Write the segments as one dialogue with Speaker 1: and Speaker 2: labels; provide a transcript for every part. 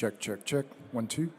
Speaker 1: Check, check, check. 1, 2.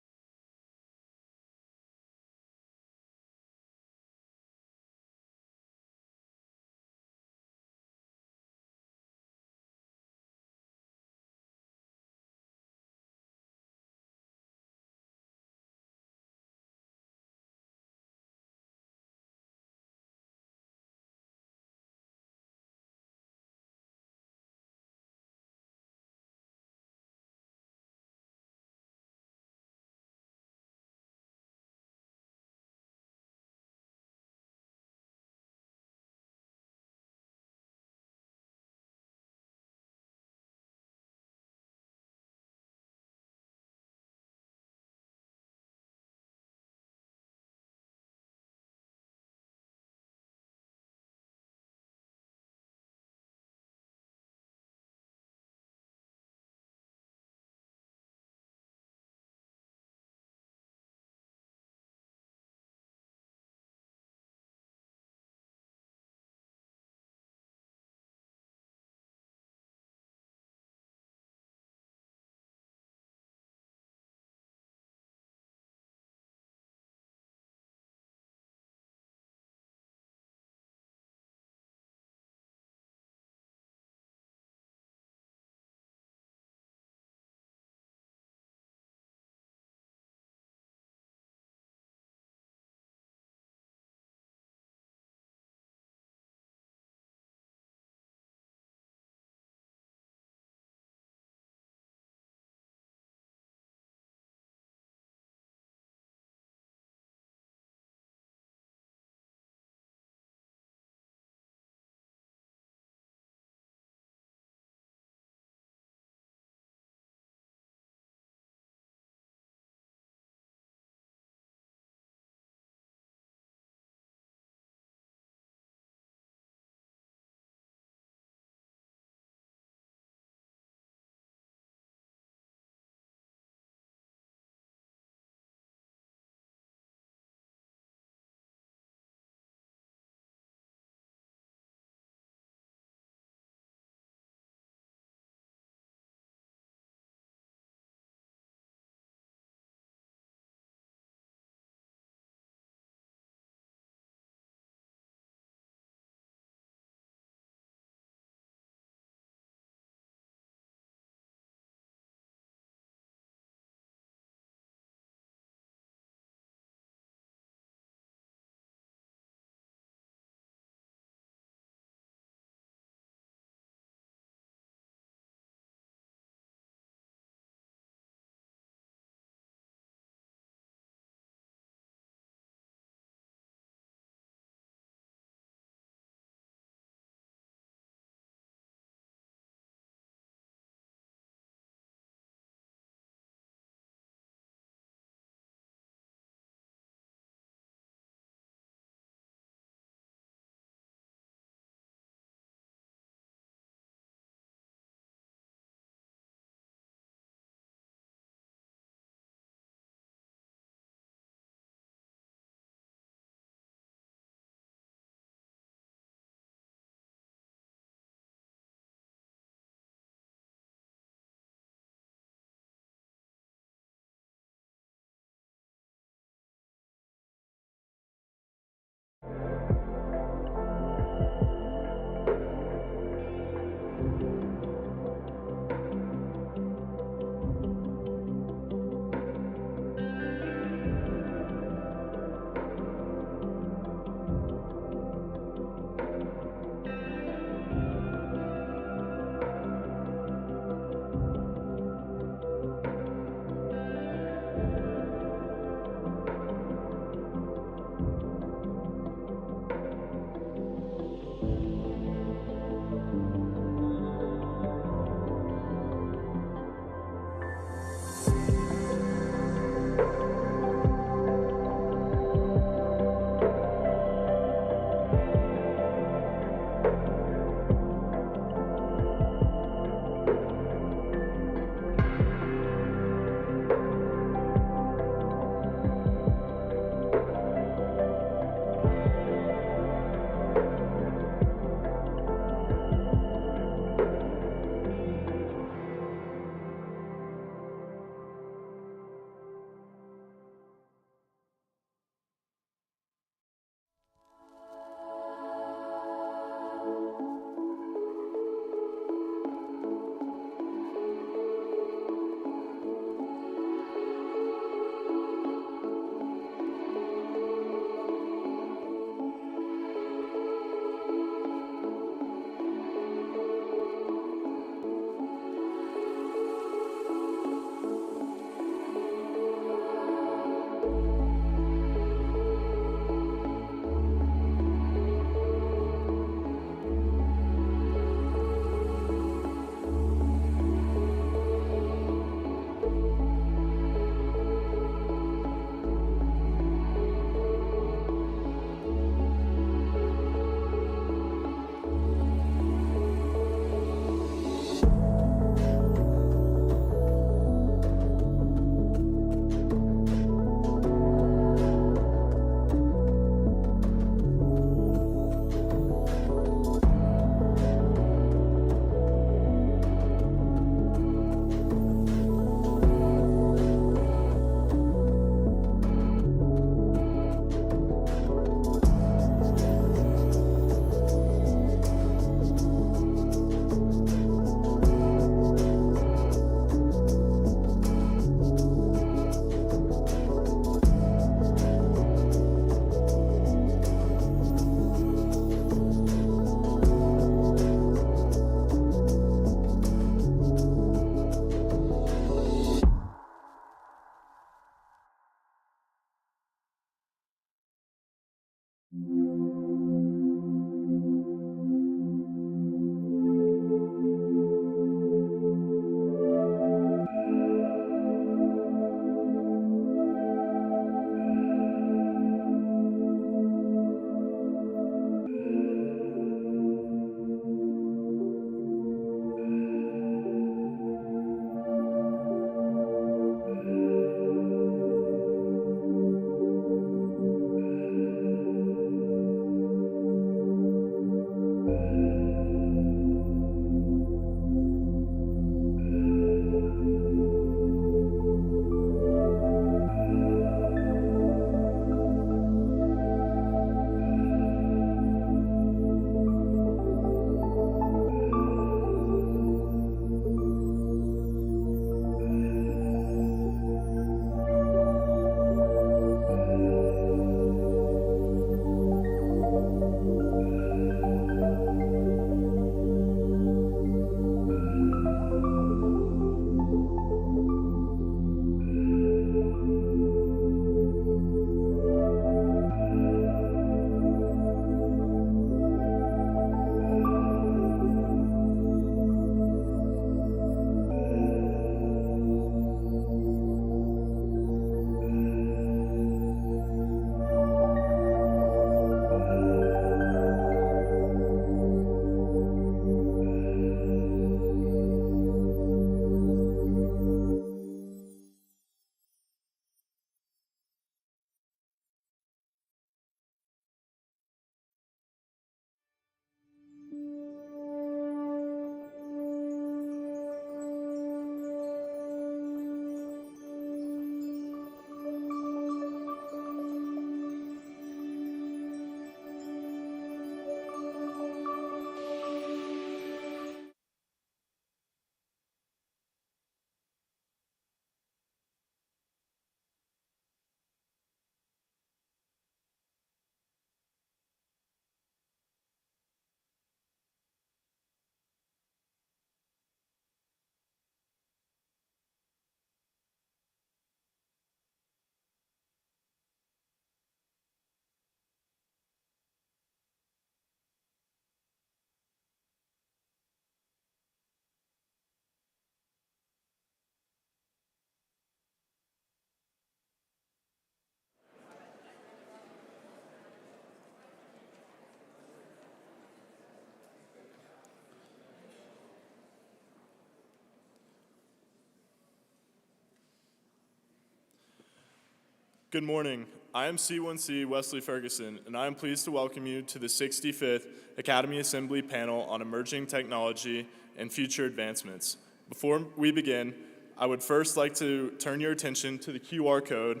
Speaker 1: Good morning. I am C1C Wesley Ferguson, and I am pleased to welcome you to the 65th Academy Assembly panel on emerging technology and future advancements. Before we begin, I would first like to turn your attention to the QR code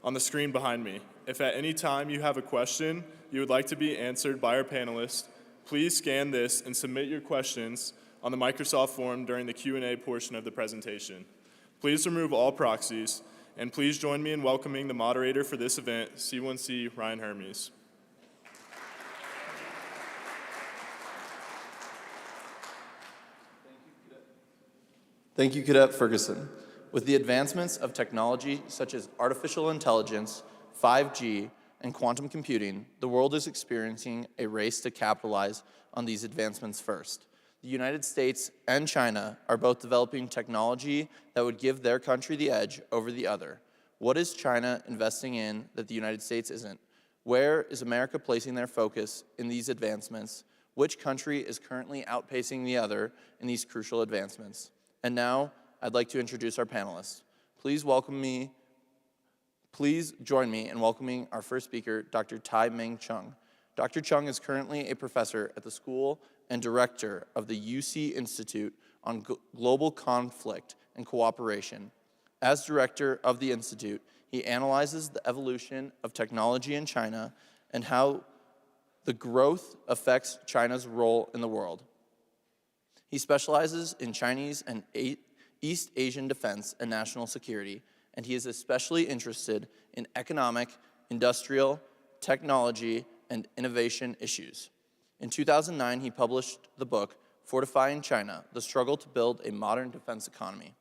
Speaker 1: on the screen behind me. If at any time you have a question you would like to be answered by our panelists, please scan this and submit your questions on the Microsoft form during the Q&A portion of the presentation. Please remove all proxies. And please join me in welcoming the moderator for this event, C1C Ryan Hermes.
Speaker 2: Thank you, Cadet Ferguson. With the advancements of technology such as artificial intelligence, 5G, and quantum computing, the world is experiencing a race to capitalize on these advancements first. The United States and China are both developing technology that would give their country the edge over the other. What is China investing in that the United States isn't? Where is America placing their focus in these advancements? Which country is currently outpacing the other in these crucial advancements? And now, I'd like to introduce our panelists. Please join me in welcoming our first speaker, Dr. Tai Ming Cheung. Dr. Cheung is currently a professor at the School and director of the UC Institute on Global Conflict and Cooperation. As director of the Institute, he analyzes the evolution of technology in China and how the growth affects China's role in the world. He specializes in Chinese and East Asian defense and national security, and he is especially interested in economic, industrial, technology, and innovation issues. In 2009, he published the book, Fortifying China, The Struggle to Build a Modern Defense Economy.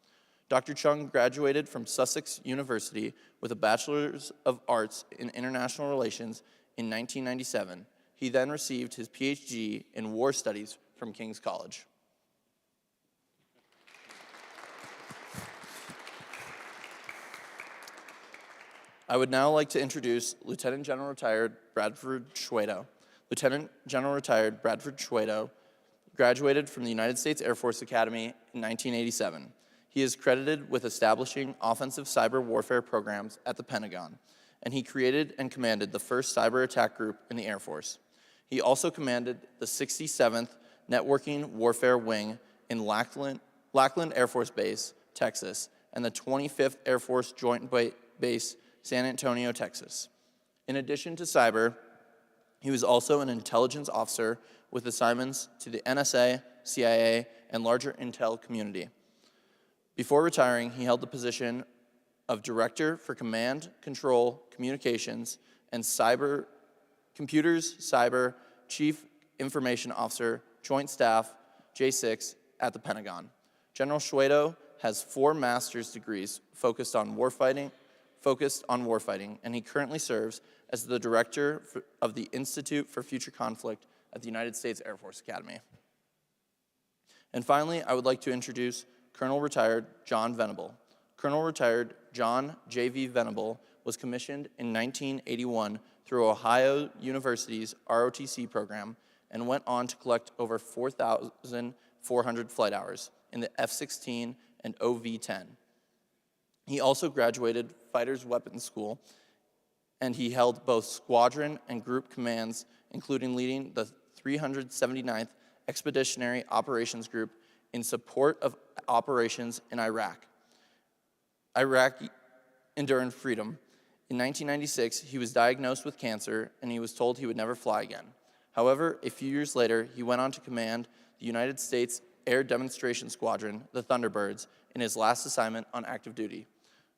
Speaker 2: Dr. Cheung graduated from Sussex University with a Bachelor's of Arts in International Relations in 1997. He then received his PhD in War Studies from King's College. I would now like to introduce Lieutenant General Retired Bradford Shwedo. Lieutenant General Retired Bradford Shwedo graduated from the United States Air Force Academy in 1987. He is credited with establishing offensive cyber warfare programs at the Pentagon, and he created and commanded the first cyber attack group in the Air Force. He also commanded the 67th Networking Warfare Wing in Lackland Air Force Base, Texas, and the 25th Air Force Joint Base, San Antonio, Texas. In addition to cyber, he was also an intelligence officer with assignments to the NSA, CIA, and larger intel community. Before retiring, he held the position of Director for Command, Control, Communications, and Cyber Chief Information Officer, Joint Staff, J6, at the Pentagon. General Shwedo has 4 master's degrees focused on warfighting, and he currently serves as the director of the Institute for Future Conflict at the United States Air Force Academy. And finally, I would like to introduce Colonel Retired John Venable. Colonel Retired John J.V. Venable was commissioned in 1981 through Ohio University's ROTC program and went on to collect over 4,400 flight hours in the F-16 and OV-10. He also graduated Fighters Weapons School, and he held both squadron and group commands, including leading the 379th Expeditionary Operations Group in support of operations in Iraq. Enduring Freedom. In 1996, he was diagnosed with cancer, and he was told he would never fly again. However, a few years later, he went on to command the United States Air Demonstration Squadron, the Thunderbirds, in his last assignment on active duty.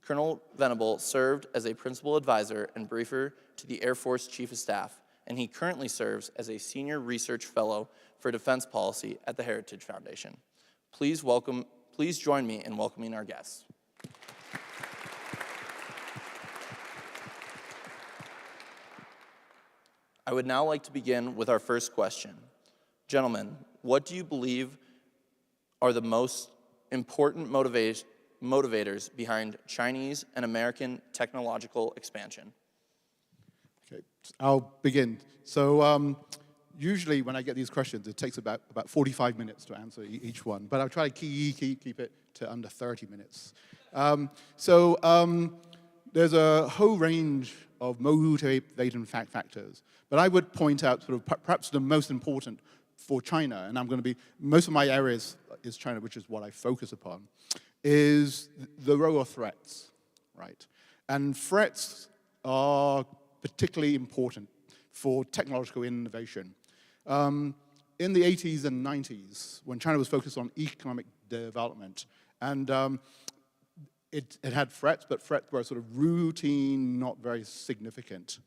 Speaker 2: Colonel Venable served as a principal advisor and briefer to the Air Force Chief of Staff, and he currently serves as a senior research fellow for defense policy at the Heritage Foundation. Please join me in welcoming our guests. I would now like to begin with our first question. Gentlemen, what do you believe are the most important motivators behind Chinese and American technological expansion?
Speaker 3: Okay, I'll begin. So usually when I get these questions, it takes about 45 minutes to answer each one, but I'll try to keep it to under 30 minutes. there's a whole range of motivating factors, but I would point out sort of perhaps the most important for China, and I'm going to be, most of my areas is China, which is what I focus upon, is the role of threats, right? And threats are particularly important for technological innovation. In the 80s and 90s, when China was focused on economic development, and it had threats, but threats were sort of routine, not very significant.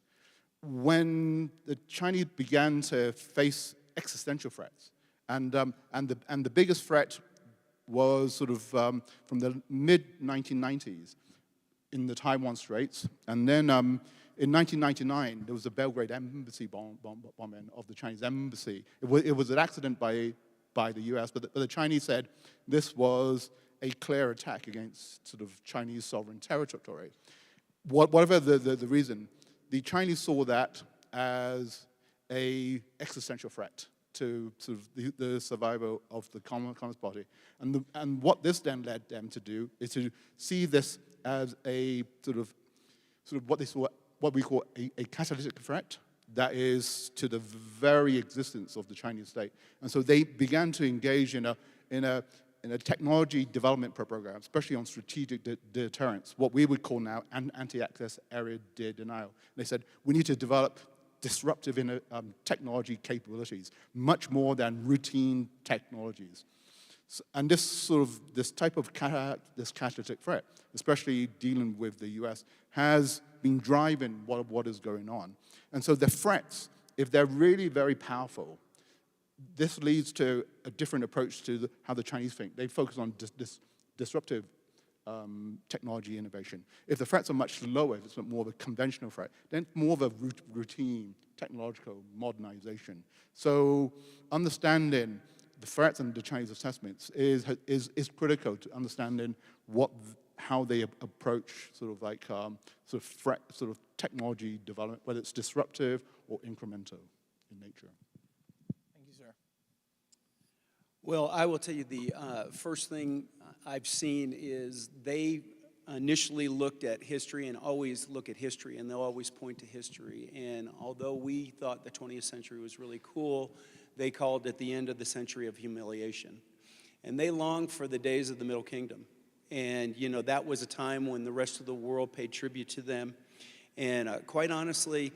Speaker 3: When the Chinese began to face existential threats, and the biggest threat was sort of from the mid-1990s in the Taiwan Straits, and then in 1999 there was a Belgrade embassy bombing of the Chinese embassy. It was an accident by the U.S., but the Chinese said this was a clear attack against sort of Chinese sovereign territory. Whatever the reason, the Chinese saw that as an existential threat to sort of the survival of the Communist Party. And what this then led them to do is to see this as a sort of what we call a catalytic threat that is to the very existence of the Chinese state. And so they began to engage in a technology development program, especially on strategic deterrence, what we would call now anti-access area denial. They said, we need to develop disruptive technology capabilities, much more than routine technologies. And this type of this catalytic threat, especially dealing with the US, has been driving what is going on. And so the threats, if they're really very powerful, this leads to a different approach to how the Chinese think. They focus on disruptive technology innovation. If the threats are much lower, if it's more of a conventional threat, then more of a routine technological modernization. So understanding the threats and the Chinese assessments is critical to understanding how they approach sort of technology development, whether it's disruptive or incremental in nature.
Speaker 2: Thank you, sir.
Speaker 4: Well, I will tell you the first thing I've seen is they initially looked at history and always look at history, and they'll always point to history. And although we thought the 20th century was really cool, they called it the end of the century of humiliation. And they longed for the days of the Middle Kingdom. And, you know, that was a time when the rest of the world paid tribute to them. And quite honestly,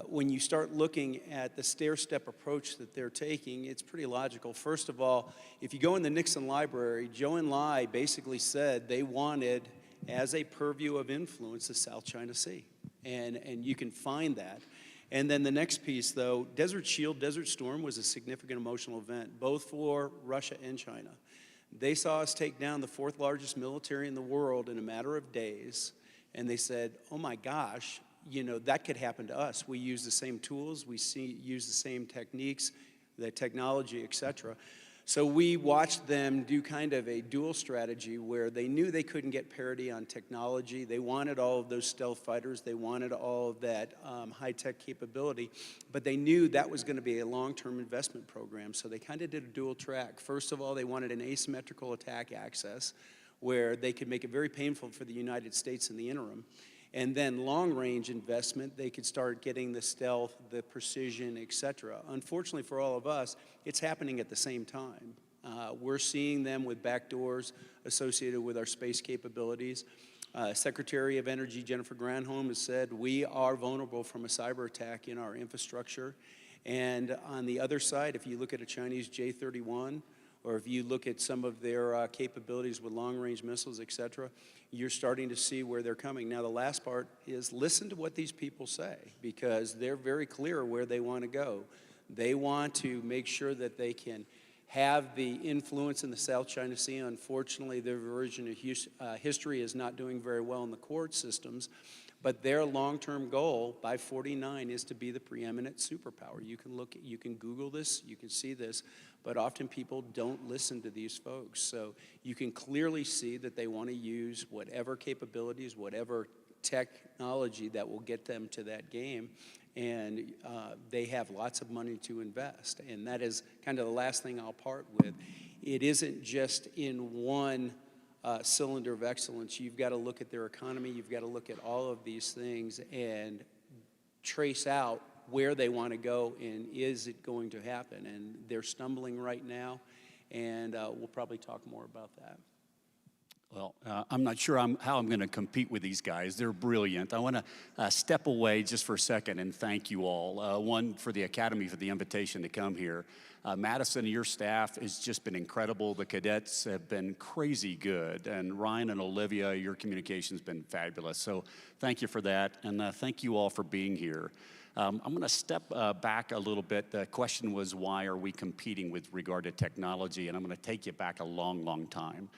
Speaker 4: when you start looking at the stair-step approach that they're taking, it's pretty logical. First of all, if you go in the Nixon Library, Zhou Enlai basically said they wanted, as a purview of influence, the South China Sea. And you can find that. And then the next piece, though, Desert Shield, Desert Storm was a significant emotional event, both for Russia and China. They saw us take down the fourth largest military in the world in a matter of days, and they said, oh my gosh, you know, that could happen to us. We use the same tools, use the same techniques, the technology, et cetera. So we watched them do kind of a dual strategy where they knew they couldn't get parity on technology. They wanted all of those stealth fighters. They wanted all of that high-tech capability. But they knew that was going to be a long-term investment program. So they kind of did a dual track. First of all, they wanted an asymmetrical attack access where they could make it very painful for the United States in the interim. And then long-range investment, they could start getting the stealth, the precision, et cetera. Unfortunately for all of us, it's happening at the same time. We're seeing them with backdoors associated with our space capabilities. Secretary of Energy Jennifer Granholm has said we are vulnerable from a cyber attack in our infrastructure. And on the other side, if you look at a Chinese J-31, or if you look at some of their capabilities with long-range missiles, et cetera, you're starting to see where they're coming. Now, the last part is listen to what these people say, because they're very clear where they want to go. They want to make sure that they can have the influence in the South China Sea. Unfortunately, their version of history is not doing very well in the court systems. But their long-term goal by 49 is to be the preeminent superpower. You can Google this, you can see this, but often people don't listen to these folks. So you can clearly see that they want to use whatever capabilities, whatever technology that will get them to that game, and they have lots of money to invest. And that is kind of the last thing I'll part with. It isn't just in one cylinder of excellence, you've got to look at their economy, you've got to look at all of these things and trace out where they want to go and is it going to happen. And they're stumbling right now, and we'll probably talk more about that.
Speaker 5: Well, I'm not sure how I'm going to compete with these guys. They're brilliant. I want to step away just for a second and thank you all. One, for the Academy for the invitation to come here. Madison, your staff has just been incredible. The cadets have been crazy good. And Ryan and Olivia, your communication's been fabulous. So thank you for that. And thank you all for being here. I'm going to step back a little bit. The question was, why are we competing with regard to technology? And I'm going to take you back a long, long time.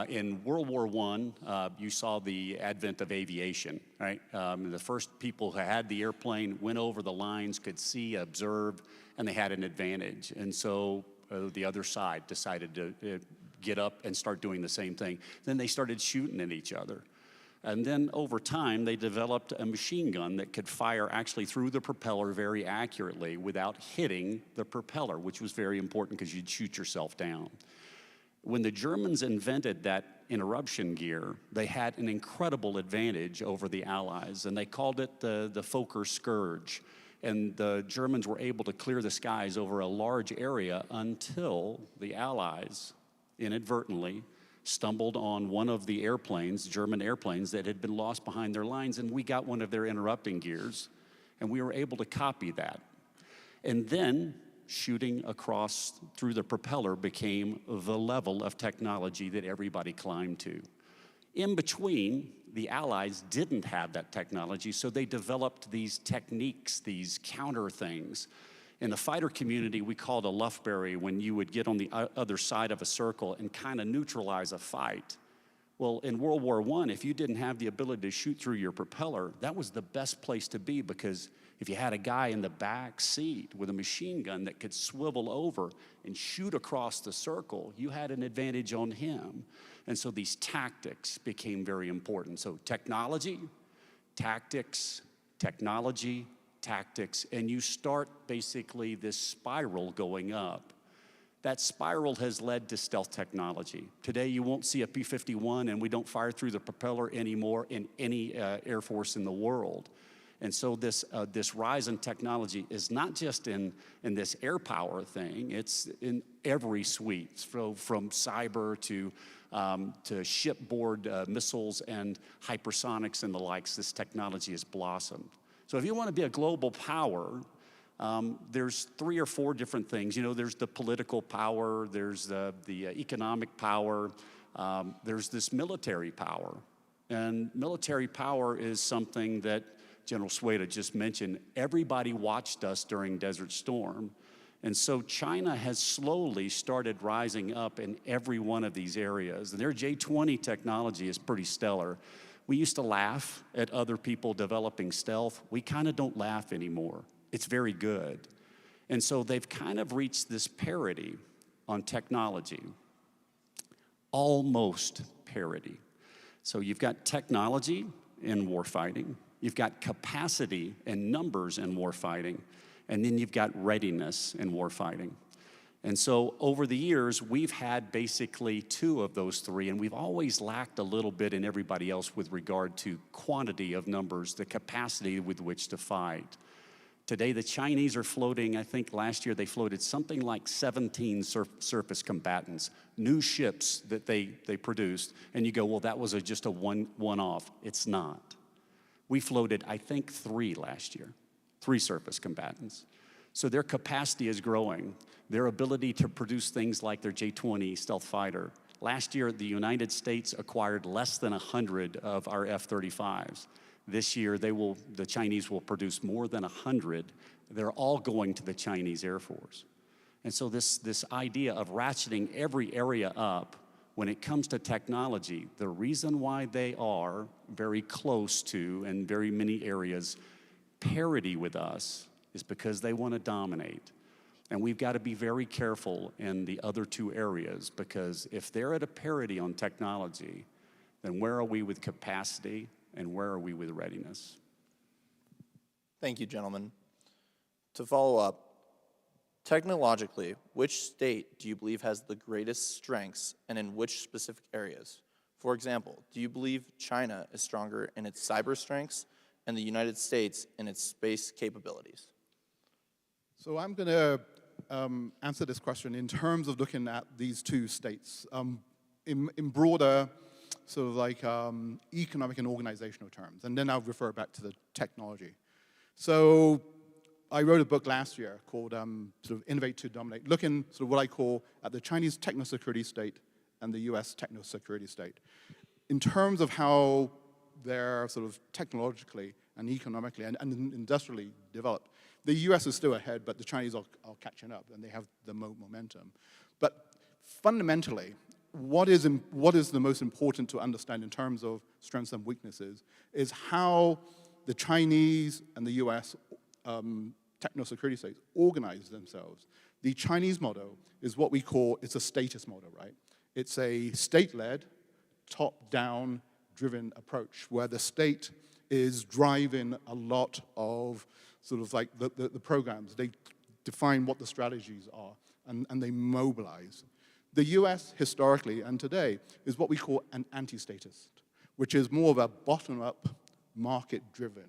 Speaker 5: In World War I, you saw the advent of aviation, right? The first people who had the airplane went over the lines, could see, observe, and they had an advantage. And so the other side decided to get up and start doing the same thing. Then they started shooting at each other. And then over time, they developed a machine gun that could fire actually through the propeller very accurately without hitting the propeller, which was very important because you'd shoot yourself down. When the Germans invented that interruption gear, they had an incredible advantage over the Allies, and they called it the Fokker Scourge. And the Germans were able to clear the skies over a large area until the Allies inadvertently stumbled on one of the airplanes, German airplanes, that had been lost behind their lines, and we got one of their interrupting gears, and we were able to copy that. And then shooting across through the propeller became the level of technology that everybody climbed to. In between, the Allies didn't have that technology, so they developed these techniques, these counter things. In the fighter community, we called a Luftberry when you would get on the other side of a circle and kind of neutralize a fight. Well, in World War I, if you didn't have the ability to shoot through your propeller, that was the best place to be, because if you had a guy in the back seat with a machine gun that could swivel over and shoot across the circle, you had an advantage on him. And so these tactics became very important. So technology, tactics, technology, tactics, and you start basically this spiral going up. That spiral has led to stealth technology. Today, you won't see a P-51, and we don't fire through the propeller anymore in any Air Force in the world. And so this rise in technology is not just in this air power thing, it's in every suite, so from cyber to shipboard missiles and hypersonics and the likes. This technology has blossomed. So if you want to be a global power, there's 3 or 4 different things. You know, there's the political power, there's the economic power, there's this military power. And military power is something that General Shwedo just mentioned. Everybody watched us during Desert Storm. And so China has slowly started rising up in every one of these areas. And their J-20 technology is pretty stellar. We used to laugh at other people developing stealth. We kind of don't laugh anymore. It's very good. And so they've kind of reached this parity on technology. Almost parity. So you've got technology in warfighting. You've got capacity and numbers in warfighting. And then you've got readiness in warfighting. And so over the years, we've had basically 2 of those 3, and we've always lacked a little bit in everybody else with regard to quantity of numbers, the capacity with which to fight. Today, the Chinese are floating, I think last year they floated something like 17 surface combatants, new ships that they produced, and you go, well, that was just a one-off. It's not. We floated, I think, 3 last year, 3 surface combatants. So their capacity is growing. Their ability to produce things like their J-20 stealth fighter. Last year, the United States acquired less than 100 of our F-35s. This year, the Chinese will produce more than 100. They're all going to the Chinese Air Force. And so this idea of ratcheting every area up, when it comes to technology, the reason why they are very close to, in very many areas, parity with us is because they want to dominate. And we've got to be very careful in the other 2 areas, because if they're at a parity on technology, then where are we with capacity and where are we with readiness?
Speaker 2: Thank you, gentlemen. To follow up, technologically, which state do you believe has the greatest strengths and in which specific areas? For example, do you believe China is stronger in its cyber strengths and the United States in its space capabilities?
Speaker 3: So I'm going to answer this question in terms of looking at these two states in broader sort of like economic and organizational terms, and then I'll refer back to the technology. So I wrote a book last year called sort of Innovate to Dominate, looking sort of what I call at the Chinese techno-security state and the US techno-security state. In terms of how they're sort of technologically and economically and industrially developed, the US is still ahead, but the Chinese are catching up, and they have the momentum. But fundamentally, what is the most important to understand in terms of strengths and weaknesses is how the Chinese and the US techno-security states organize themselves. The Chinese model is what we call, it's a status model, right? It's a state-led, top-down driven approach where the state is driving a lot of sort of like the programs. They define what the strategies are, and they mobilize. The US historically and today is what we call an anti-statist, which is more of a bottom-up, market-driven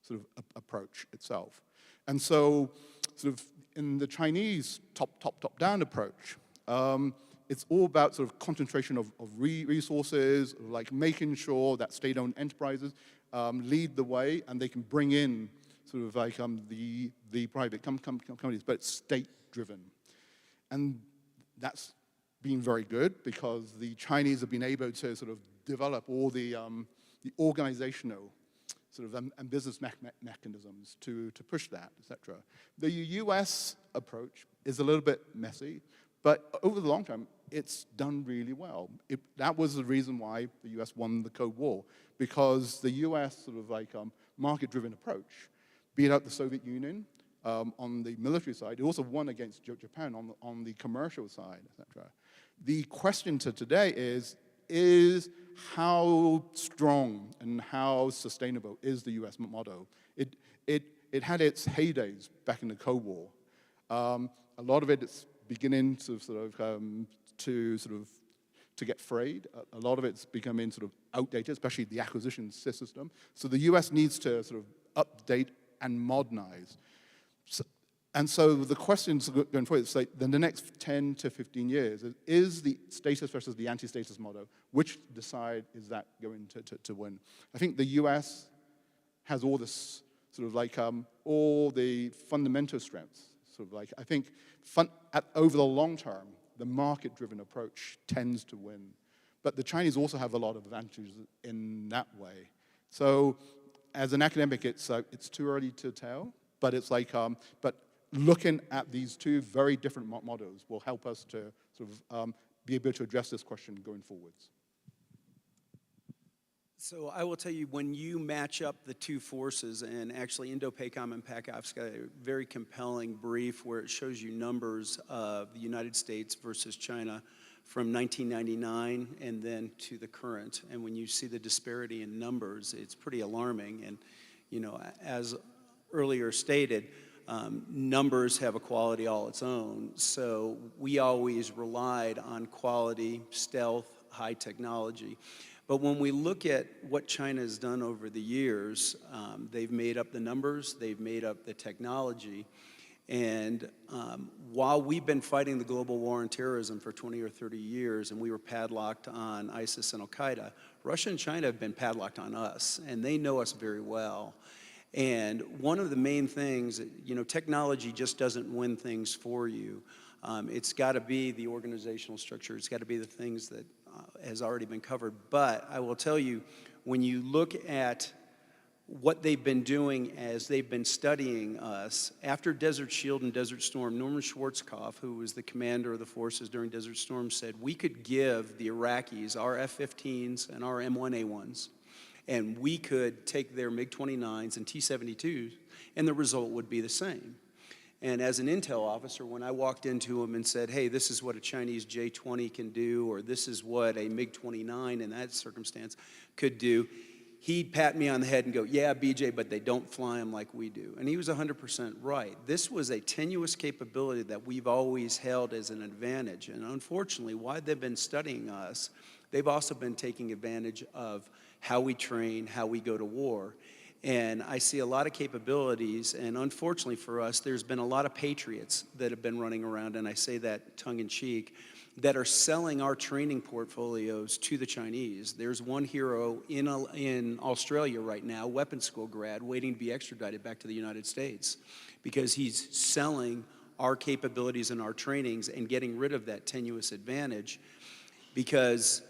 Speaker 3: sort of approach itself. And so sort of in the Chinese top-down approach, it's all about sort of concentration of resources, like making sure that state-owned enterprises lead the way, and they can bring in sort of like the private companies, but it's state-driven. And that's been very good because the Chinese have been able to sort of develop all the organizational sort of and business mechanisms to push that, et cetera. The US approach is a little bit messy, but over the long term, it's done really well. That was the reason why the US won the Cold War, because the US sort of like market-driven approach beat out the Soviet Union on the military side. It also won against Japan on the commercial side, et cetera. The question to today is how strong and how sustainable is the US model? It had its heydays back in the Cold War. A lot of it is beginning to to get frayed. A lot of it's becoming sort of outdated, especially the acquisition system. So the US needs to sort of update and modernize. And so the questions going forward is like, then the next 10 to 15 years is the status versus the anti-status model. Which side is that going to win? I think the US has all this sort of like all the fundamental strengths. Sort of like I think over the long term, the market-driven approach tends to win. But the Chinese also have a lot of advantages in that way. So as an academic, it's too early to tell. But it's like but looking at these two very different models will help us to sort of be able to address this question going forwards.
Speaker 4: So I will tell you, when you match up the two forces, and actually Indo-PACOM and PACOP's got a very compelling brief where it shows you numbers of the United States versus China from 1999 and then to the current. And when you see the disparity in numbers, it's pretty alarming. And, you know, as earlier stated, numbers have a quality all its own. So we always relied on quality, stealth, high technology. But when we look at what China has done over the years, they've made up the numbers, they've made up the technology. And while we've been fighting the global war on terrorism for 20 or 30 years, and we were padlocked on ISIS and Al-Qaeda, Russia and China have been padlocked on us, and they know us very well. And one of the main things, you know, technology just doesn't win things for you. It's got to be the organizational structure. It's got to be the things that has already been covered. But I will tell you, when you look at what they've been doing as they've been studying us, after Desert Shield and Desert Storm, Norman Schwarzkopf, who was the commander of the forces during Desert Storm, said we could give the Iraqis our F-15s and our M1A1s, and we could take their MiG-29s and T-72s, and the result would be the same. And as an intel officer, when I walked into him and said, hey, this is what a Chinese J-20 can do, or this is what a MiG-29 in that circumstance could do, he'd pat me on the head and go, yeah, BJ, but they don't fly them like we do. And he was 100% right. This was a tenuous capability that we've always held as an advantage. And unfortunately, while they've been studying us, they've also been taking advantage of how we train, how we go to war. And I see a lot of capabilities, and unfortunately for us, there's been a lot of patriots that have been running around, and I say that tongue-in-cheek, that are selling our training portfolios to the Chinese. There's one hero in Australia right now, weapons school grad, waiting to be extradited back to the United States because he's selling our capabilities and our trainings and getting rid of that tenuous advantage because,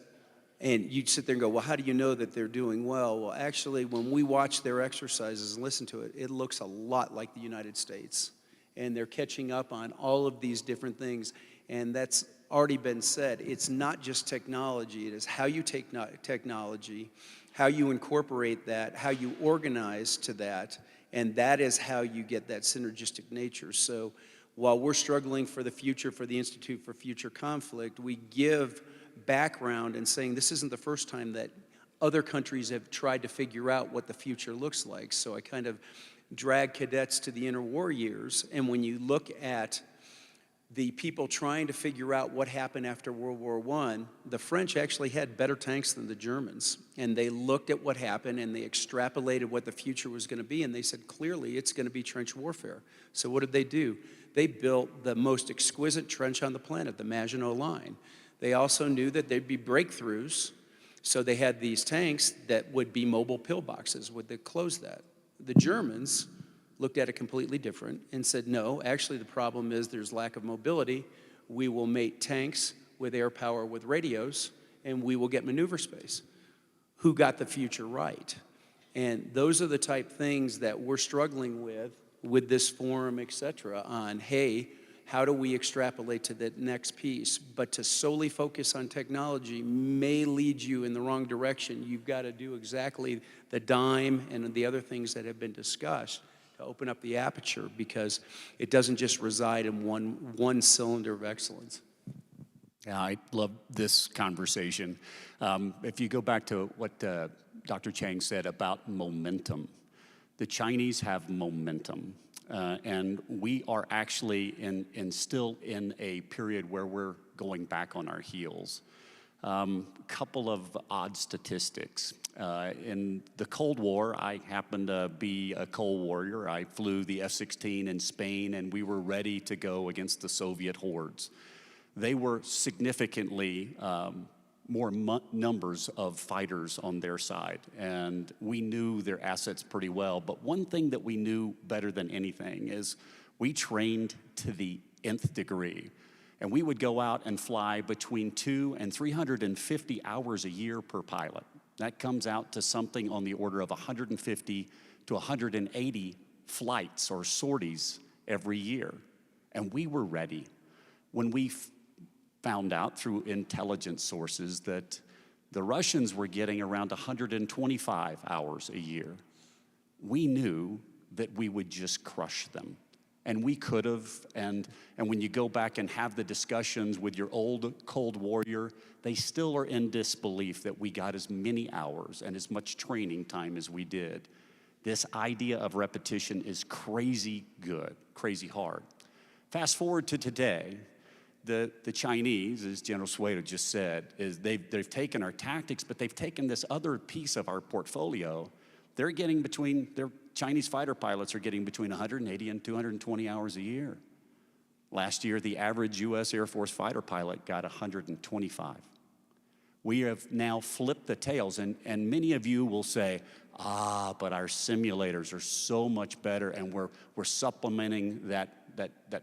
Speaker 4: and you'd sit there and go, well, how do you know that they're doing well? Well, actually, when we watch their exercises and listen to it, it looks a lot like the United States. And they're catching up on all of these different things. And that's already been said. It's not just technology. It is how you take technology, how you incorporate that, how you organize to that, and that is how you get that synergistic nature. So while we're struggling for the future for the Institute for Future Conflict, we give background and saying this isn't the first time that other countries have tried to figure out what the future looks like. So I kind of drag cadets to the interwar years, and when you look at the people trying to figure out what happened after World War I, the French actually had better tanks than the Germans. And they looked at what happened and they extrapolated what the future was going to be. And they said, clearly, it's going to be trench warfare. So what did they do? They built the most exquisite trench on the planet, the Maginot Line. They also knew that there'd be breakthroughs. So they had these tanks that would be mobile pillboxes. Would they close that? The Germans looked at it completely different and said, no, actually the problem is there's lack of mobility. We will mate tanks with air power with radios, and we will get maneuver space. Who got the future right? And those are the type things that we're struggling with this forum, et cetera, on, hey, how do we extrapolate to that next piece? But to solely focus on technology may lead you in the wrong direction. You've got to do exactly the dime and the other things that have been discussed to open up the aperture, because it doesn't just reside in one cylinder of excellence.
Speaker 5: Yeah, I love this conversation. If you go back to what Dr. Cheung said about momentum, the Chinese have momentum, and we are actually still in a period where we're going back on our heels. Couple of odd statistics. In the Cold War, I happened to be a Cold Warrior. I flew the F-16 in Spain, and we were ready to go against the Soviet hordes. They were significantly more numbers of fighters on their side, and we knew their assets pretty well. But one thing that we knew better than anything is we trained to the nth degree. And we would go out and fly between 200 and 350 hours a year per pilot. That comes out to something on the order of 150 to 180 flights or sorties every year. And we were ready. When we found out through intelligence sources that the Russians were getting around 125 hours a year, we knew that we would just crush them. And we could have, and when you go back and have the discussions with your old Cold Warrior, they still are in disbelief that we got as many hours and as much training time as we did. This idea of repetition is crazy good, crazy hard. Fast forward to today, the Chinese, as General Shwedo just said, is they've taken our tactics, but they've taken this other piece of our portfolio. They're getting their Chinese fighter pilots are getting between 180 and 220 hours a year. Last year, the average U.S. Air Force fighter pilot got 125. We have now flipped the tails, and many of you will say, but our simulators are so much better, and we're supplementing that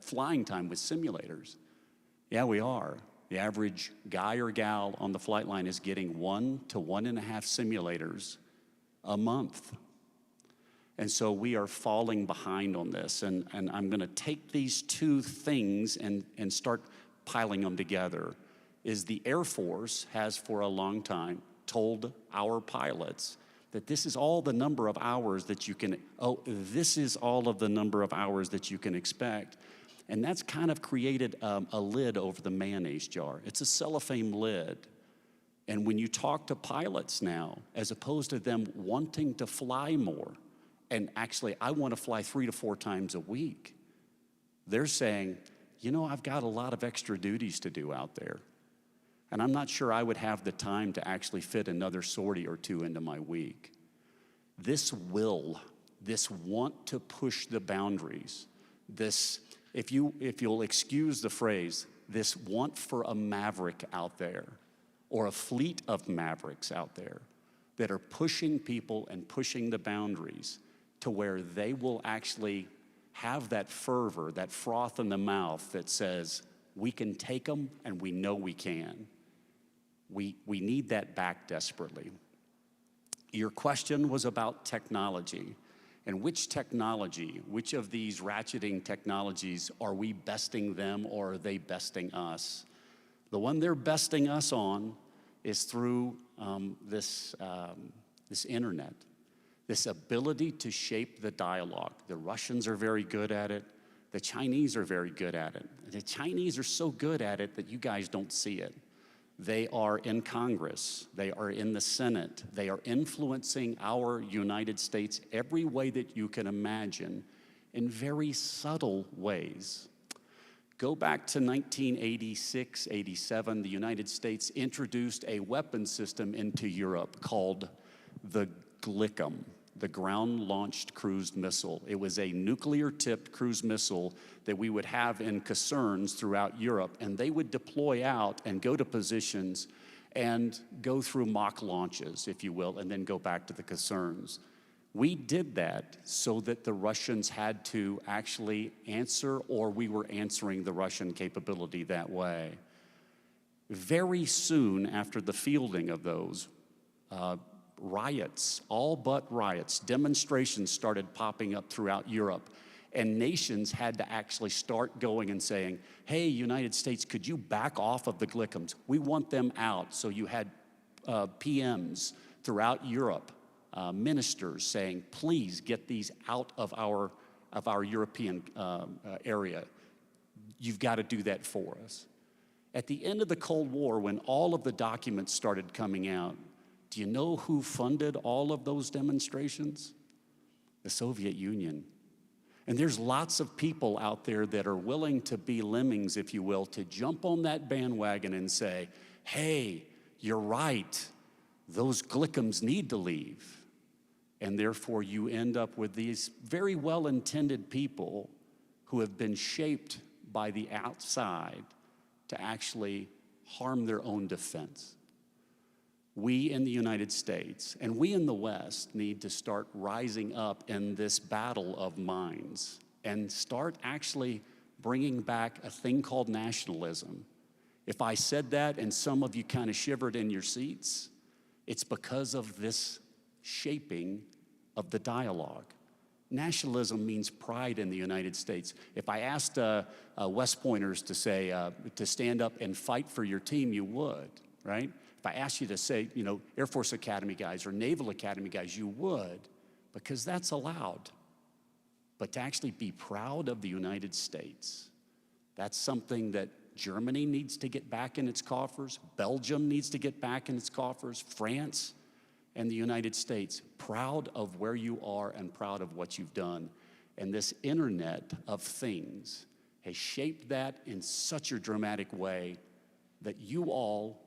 Speaker 5: flying time with simulators. Yeah, we are. The average guy or gal on the flight line is getting 1 to 1.5 simulators a month. And so we are falling behind on this. And I'm going to take these two things and start piling them together. Is the Air Force has for a long time told our pilots that this is all the number of hours that you can, this is all of the number of hours that you can expect. And that's kind of created a lid over the mayonnaise jar. It's a cellophane lid. And when you talk to pilots now, as opposed to them wanting to fly more, and actually I want to fly 3 to 4 times a week, they're saying, you know, I've got a lot of extra duties to do out there. And I'm not sure I would have the time to actually fit another sortie or 2 into my week. This want to push the boundaries, this, if you'll excuse the phrase, this want for a maverick out there, or a fleet of mavericks out there that are pushing people and pushing the boundaries to where they will actually have that fervor, that froth in the mouth that says, we can take them and we know we can. We need that back desperately. Your question was about technology. And which technology, which of these ratcheting technologies are we besting them or are they besting us? The one they're besting us on is through this internet, this ability to shape the dialogue. The Russians are very good at it. The Chinese are very good at it. The Chinese are so good at it that you guys don't see it. They are in Congress, they are in the Senate, they are influencing our United States every way that you can imagine in very subtle ways. Go back to 1986, 87, the United States introduced a weapon system into Europe called the GLICM, the Ground-Launched Cruise Missile. It was a nuclear-tipped cruise missile that we would have in caserns throughout Europe, and they would deploy out and go to positions and go through mock launches, if you will, and then go back to the caserns. We did that so that the Russians had to actually answer, or we were answering the Russian capability that way. Very soon after the fielding of those, riots, all but riots, demonstrations started popping up throughout Europe, and nations had to actually start going and saying, hey, United States, could you back off of the GLICMs? We want them out. So you had PMs throughout Europe, ministers saying, please get these out of our European area. You've got to do that for us. At the end of the Cold War, when all of the documents started coming out, do you know who funded all of those demonstrations? The Soviet Union. And there's lots of people out there that are willing to be lemmings, if you will, to jump on that bandwagon and say, hey, you're right, those GLICMs need to leave. And therefore you end up with these very well-intended people who have been shaped by the outside to actually harm their own defense. We in the United States and we in the West need to start rising up in this battle of minds and start actually bringing back a thing called nationalism. If I said that and some of you kind of shivered in your seats, it's because of this shaping of the dialogue. Nationalism means pride in the United States. If I asked West Pointers to say, to stand up and fight for your team, you would, right? If I asked you to say, you know, Air Force Academy guys or Naval Academy guys, you would, because that's allowed. But to actually be proud of the United States, that's something that Germany needs to get back in its coffers, Belgium needs to get back in its coffers, France and the United States, proud of where you are and proud of what you've done. And this Internet of Things has shaped that in such a dramatic way that you all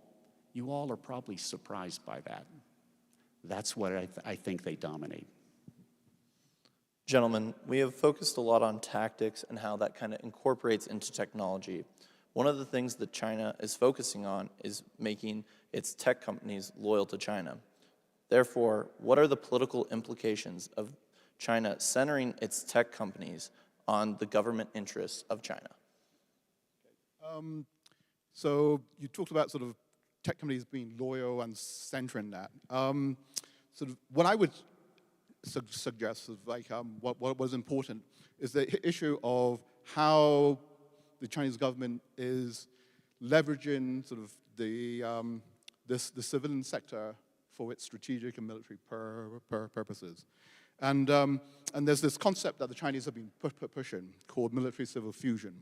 Speaker 5: are probably surprised by that. That's what I think they dominate.
Speaker 2: Gentlemen, we have focused a lot on tactics and how that kind of incorporates into technology. One of the things that China is focusing on is making its tech companies loyal to China. Therefore, what are the political implications of China centering its tech companies on the government interests of China?
Speaker 3: So you talked about sort of tech companies being loyal and centering that. Sort of what I would suggest is like what was important is the issue of how the Chinese government is leveraging sort of the civilian sector for its strategic and military purposes. And there's this concept that the Chinese have been pushing called military-civil fusion.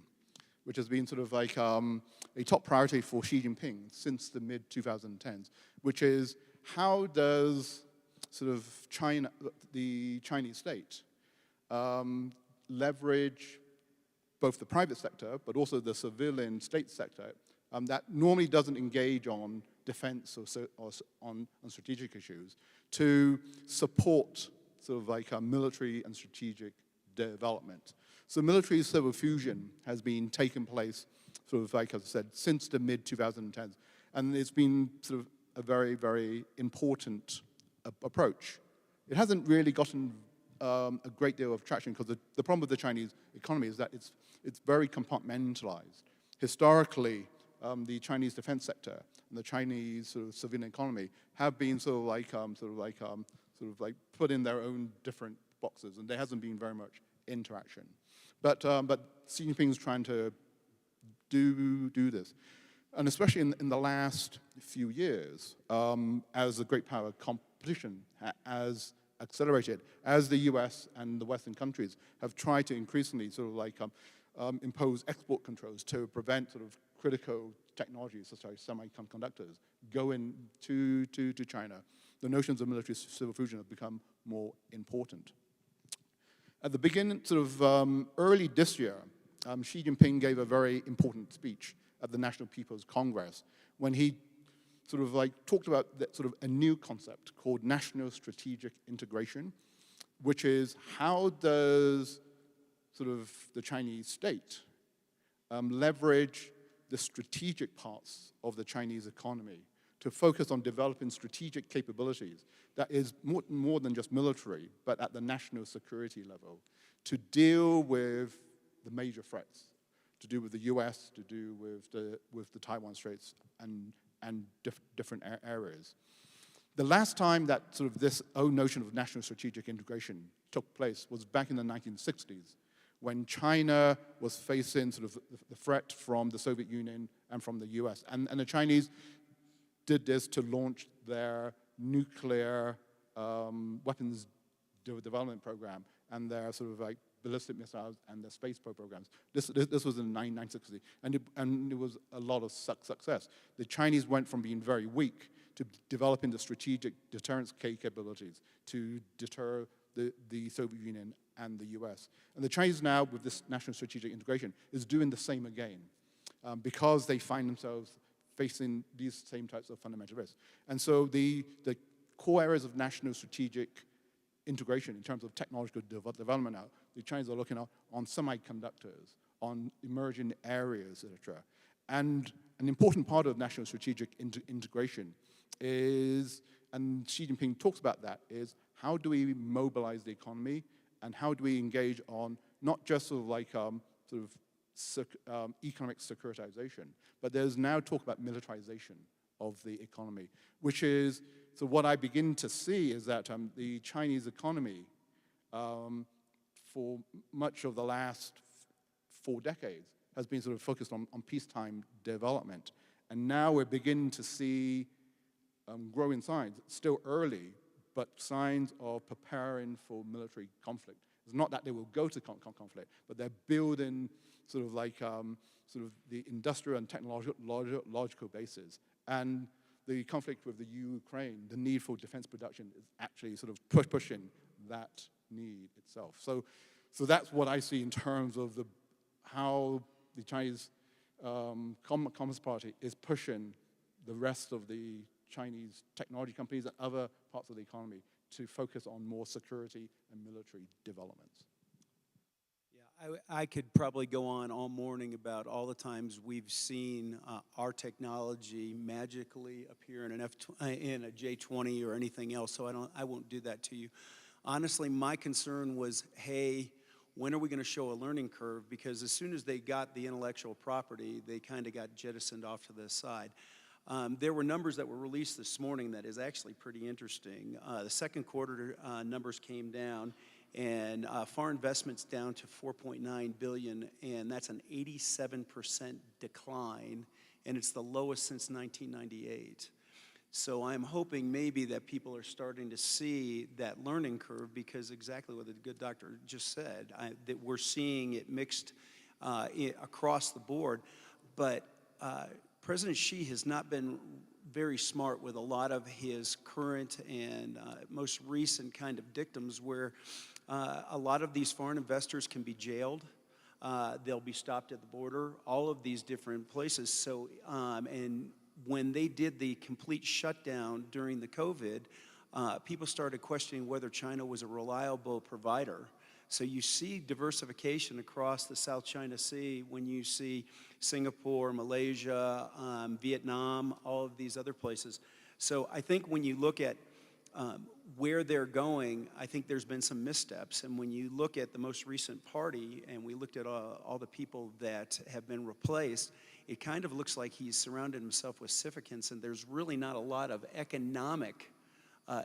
Speaker 3: which has been sort of like a top priority for Xi Jinping since the mid-2010s, which is how does sort of China, the Chinese state, leverage both the private sector, but also the civilian state sector that normally doesn't engage on defense or on strategic issues to support sort of like a military and strategic development. So military civil fusion has been taking place sort of like, as I said, since the mid-2010s. And it's been sort of a very, very important approach. It hasn't really gotten a great deal of traction because the problem with the Chinese economy is that it's very compartmentalized. Historically, the Chinese defense sector and the Chinese sort of civilian economy have been sort of like put in their own different boxes, and there hasn't been very much interaction. But Xi Jinping's trying to do this, and especially in the last few years, as the great power competition has accelerated, as the US and the Western countries have tried to increasingly sort of like impose export controls to prevent sort of critical technologies such as semiconductors going to China, the notions of military civil fusion have become more important. At the beginning, sort of early this year, Xi Jinping gave a very important speech at the National People's Congress when he sort of like talked about that sort of a new concept called national strategic integration, which is how does sort of the Chinese state leverage the strategic parts of the Chinese economy to focus on developing strategic capabilities that is more than just military, but at the national security level, to deal with the major threats, to do with the US, to do with the Taiwan Straits and different areas. The last time that sort of this notion of national strategic integration took place was back in the 1960s, when China was facing sort of the threat from the Soviet Union and from the US. And the Chinese did this to launch their nuclear weapons development program and their sort of like ballistic missiles and their space programs. This was in 1960, and it was a lot of success. The Chinese went from being very weak to developing the strategic deterrence capabilities to deter the Soviet Union and the US. And the Chinese now, with this national strategic integration, is doing the same again because they find themselves facing these same types of fundamental risks. And so the core areas of national strategic integration in terms of technological development now, the Chinese are looking on semiconductors, on emerging areas, etc. And an important part of national strategic integration is, and Xi Jinping talks about that, is how do we mobilize the economy and how do we engage on not just sort of like economic securitization, but there's now talk about militarization of the economy, which is, so what I begin to see is that the Chinese economy for much of the last 4 decades has been sort of focused on peacetime development. And now we're beginning to see growing signs, still early, but signs of preparing for military conflict. It's not that they will go to conflict, but they're building sort of like sort of the industrial and technological bases. And the conflict with the Ukraine, the need for defense production is actually sort of pushing that need itself. So that's what I see in terms of how the Chinese Communist Party is pushing the rest of the Chinese technology companies and other parts of the economy to focus on more security and military developments.
Speaker 4: Yeah, I could probably go on all morning about all the times we've seen our technology magically appear in a J20 or anything else, so I won't do that to you. Honestly, my concern was, hey, when are we going to show a learning curve? Because as soon as they got the intellectual property, they kind of got jettisoned off to the side. There were numbers that were released this morning that is actually pretty interesting. The second quarter numbers came down, and foreign investment's down to $4.9 billion, and that's an 87% decline, and it's the lowest since 1998. So I'm hoping maybe that people are starting to see that learning curve, because exactly what the good doctor just said, that we're seeing it mixed across the board. But President Xi has not been very smart with a lot of his current and most recent kind of dictums where a lot of these foreign investors can be jailed. They'll be stopped at the border, all of these different places. So, and when they did the complete shutdown during the COVID, people started questioning whether China was a reliable provider. So you see diversification across the South China Sea when you see Singapore, Malaysia, Vietnam, all of these other places. So I think when you look at where they're going, I think there's been some missteps. And when you look at the most recent party, and we looked at all the people that have been replaced, it kind of looks like he's surrounded himself with sycophants, and there's really not a lot of economic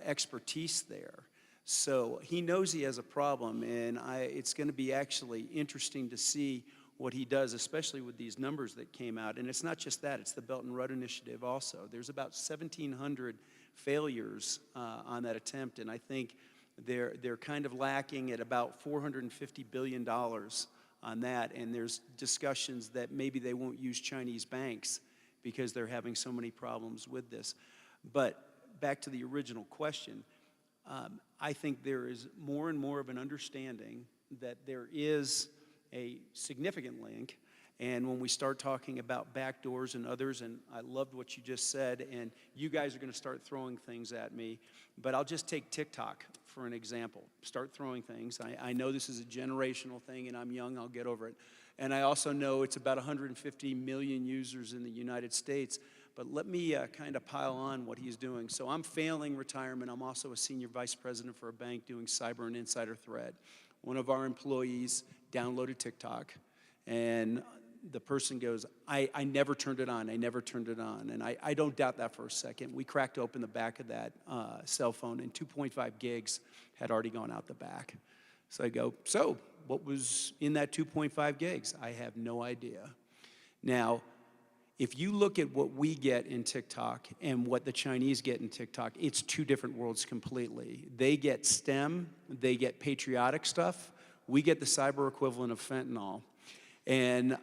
Speaker 4: expertise there. So he knows he has a problem, and it's going to be actually interesting to see what he does, especially with these numbers that came out. And it's not just that, it's the Belt and Road Initiative also. There's about 1,700 failures on that attempt, and I think they're kind of lacking at about $450 billion on that, and there's discussions that maybe they won't use Chinese banks because they're having so many problems with this. But back to the original question, I think there is more and more of an understanding that there is a significant link. And when we start talking about backdoors and others, and I loved what you just said, and you guys are going to start throwing things at me, but I'll just take TikTok for an example. Start throwing things. I know this is a generational thing, and I'm young, I'll get over it. And I also know it's about 150 million users in the United States. But let me kind of pile on what he's doing. So I'm failing retirement. I'm also a senior vice president for a bank doing cyber and insider threat. One of our employees downloaded TikTok, and the person goes, I never turned it on. I never turned it on. And I don't doubt that for a second. We cracked open the back of that cell phone, and 2.5 gigs had already gone out the back. So I go, so what was in that 2.5 gigs? I have no idea. Now, if you look at what we get in TikTok and what the Chinese get in TikTok, it's two different worlds completely. They get STEM, they get patriotic stuff. We get the cyber equivalent of fentanyl. And,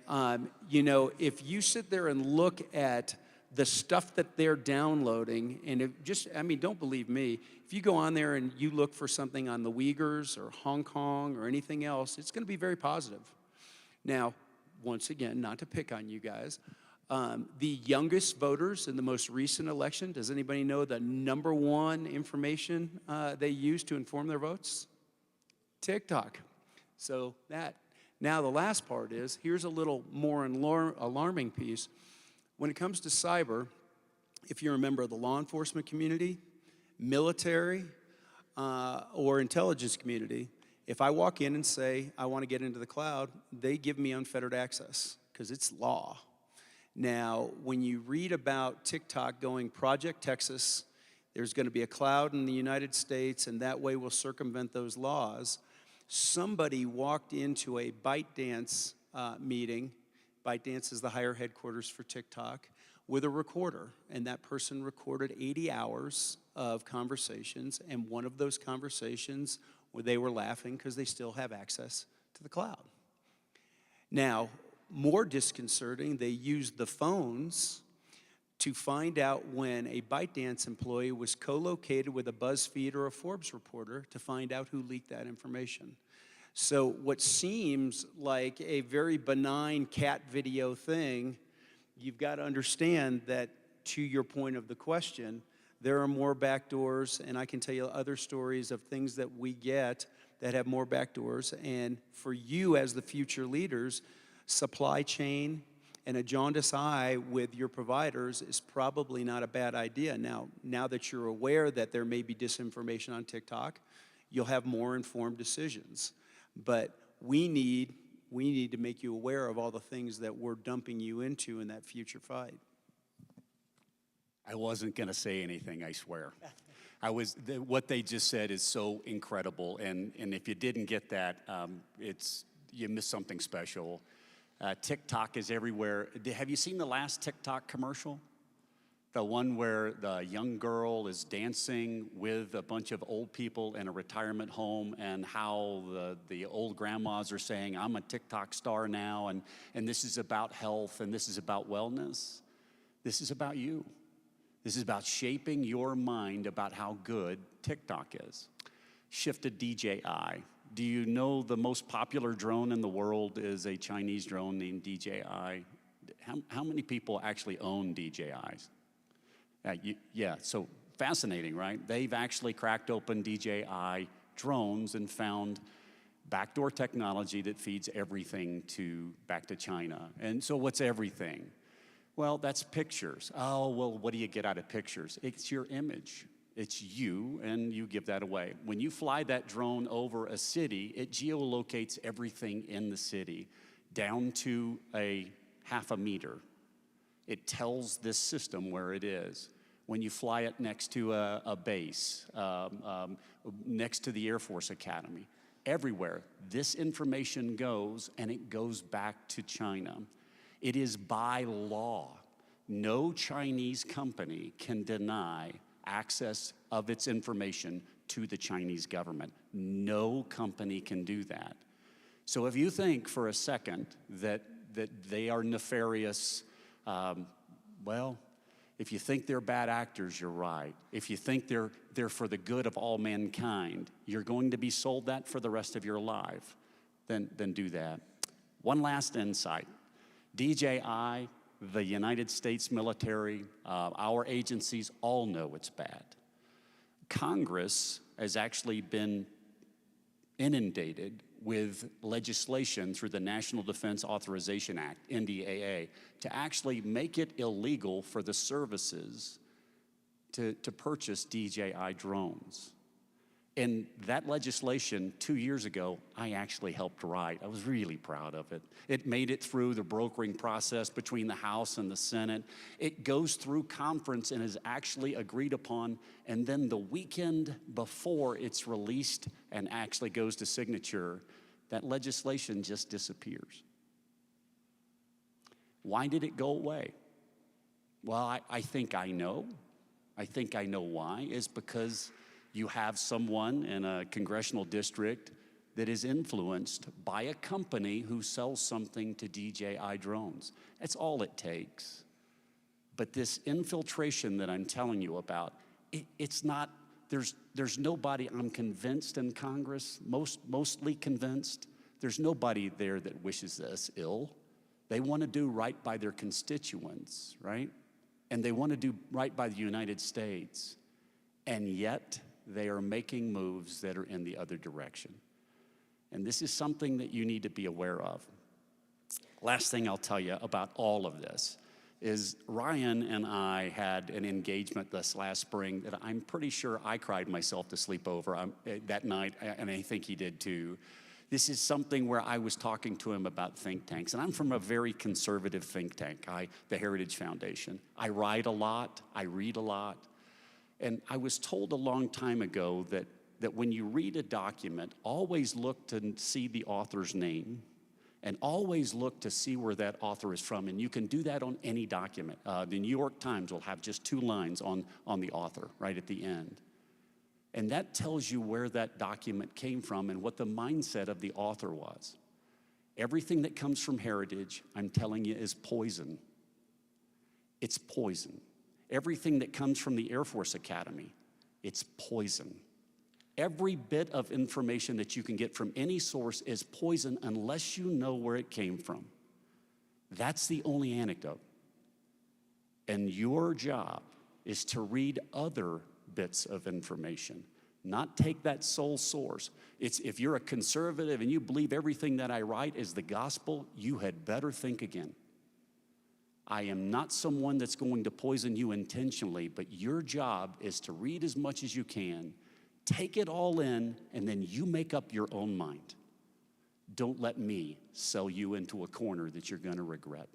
Speaker 4: you know, if you sit there and look at the stuff that they're downloading, and don't believe me, if you go on there and you look for something on the Uyghurs or Hong Kong or anything else, it's going to be very positive. Now, once again, not to pick on you guys, the youngest voters in the most recent election, does anybody know the number one information they use to inform their votes? TikTok. So that. Now the last part is, here's a little more alarming piece. When it comes to cyber, if you're a member of the law enforcement community, military, or intelligence community, if I walk in and say, I want to get into the cloud, they give me unfettered access because it's law. Now, when you read about TikTok going Project Texas, there's going to be a cloud in the United States, and that way we'll circumvent those laws. Somebody walked into a ByteDance meeting. ByteDance is the higher headquarters for TikTok, with a recorder, and that person recorded 80 hours of conversations, and one of those conversations where they were laughing because they still have access to the cloud. Now, more disconcerting, they used the phones to find out when a ByteDance employee was co-located with a BuzzFeed or a Forbes reporter to find out who leaked that information. So what seems like a very benign cat video thing, you've got to understand that, to your point of the question, there are more backdoors, and I can tell you other stories of things that we get that have more backdoors. And for you as the future leaders, supply chain and a jaundiced eye with your providers is probably not a bad idea. Now that you're aware that there may be disinformation on TikTok, you'll have more informed decisions. But we need to make you aware of all the things that we're dumping you into in that future fight.
Speaker 5: I wasn't going to say anything, I swear. What they just said is so incredible, and if you didn't get that, you missed something special. TikTok is everywhere. Have you seen the last TikTok commercial? The one where the young girl is dancing with a bunch of old people in a retirement home, and how the old grandmas are saying, I'm a TikTok star now, and this is about health, and this is about wellness. This is about you. This is about shaping your mind about how good TikTok is. Shift to DJI. Do you know the most popular drone in the world is a Chinese drone named DJI? How many people actually own DJIs? Yeah, so fascinating, right? They've actually cracked open DJI drones and found backdoor technology that feeds everything back to China. And so what's everything? Well, that's pictures. Oh, well, what do you get out of pictures? It's your image. It's you, and you give that away. When you fly that drone over a city, it geolocates everything in the city down to a half a meter. It tells this system where it is. When you fly it next to a base, next to the Air Force Academy, everywhere, this information goes, and it goes back to China. It is by law. No Chinese company can deny access of its information to the Chinese government. No company can do that. So if you think for a second that they are nefarious, well, if you think they're bad actors, you're right. If you think they're for the good of all mankind, you're going to be sold that for the rest of your life, then do that. One last insight. DJI, the United States military, our agencies all know it's bad. Congress has actually been inundated with legislation through the National Defense Authorization Act, NDAA, to actually make it illegal for the services to purchase DJI drones. And that legislation 2 years ago, I actually helped write. I was really proud of it. It made it through the brokering process between the House and the Senate. It goes through conference and is actually agreed upon, and then the weekend before it's released and actually goes to signature, that legislation just disappears. Why did it go away? Well, I think I know. I think I know why. It's because you have someone in a congressional district that is influenced by a company who sells something to DJI drones. That's all it takes. But this infiltration that I'm telling you about, it's not, there's nobody, I'm convinced in Congress, mostly convinced, there's nobody there that wishes us ill. They want to do right by their constituents, right? And they want to do right by the United States. And yet, they are making moves that are in the other direction. And this is something that you need to be aware of. Last thing I'll tell you about all of this is Ryan and I had an engagement this last spring that I'm pretty sure I cried myself to sleep over that night, and I think he did too. This is something where I was talking to him about think tanks, and I'm from a very conservative think tank, the Heritage Foundation. I write a lot, I read a lot. And I was told a long time ago that when you read a document, always look to see the author's name and always look to see where that author is from. And you can do that on any document. The New York Times will have just 2 lines on the author right at the end. And that tells you where that document came from and what the mindset of the author was. Everything that comes from Heritage, I'm telling you, is poison. It's poison. Everything that comes from the Air Force Academy, it's poison. Every bit of information that you can get from any source is poison unless you know where it came from. That's the only anecdote. And your job is to read other bits of information, not take that sole source. If you're a conservative and you believe everything that I write is the gospel, you had better think again. I am not someone that's going to poison you intentionally, but your job is to read as much as you can, take it all in, and then you make up your own mind. Don't let me sell you into a corner that you're going to regret.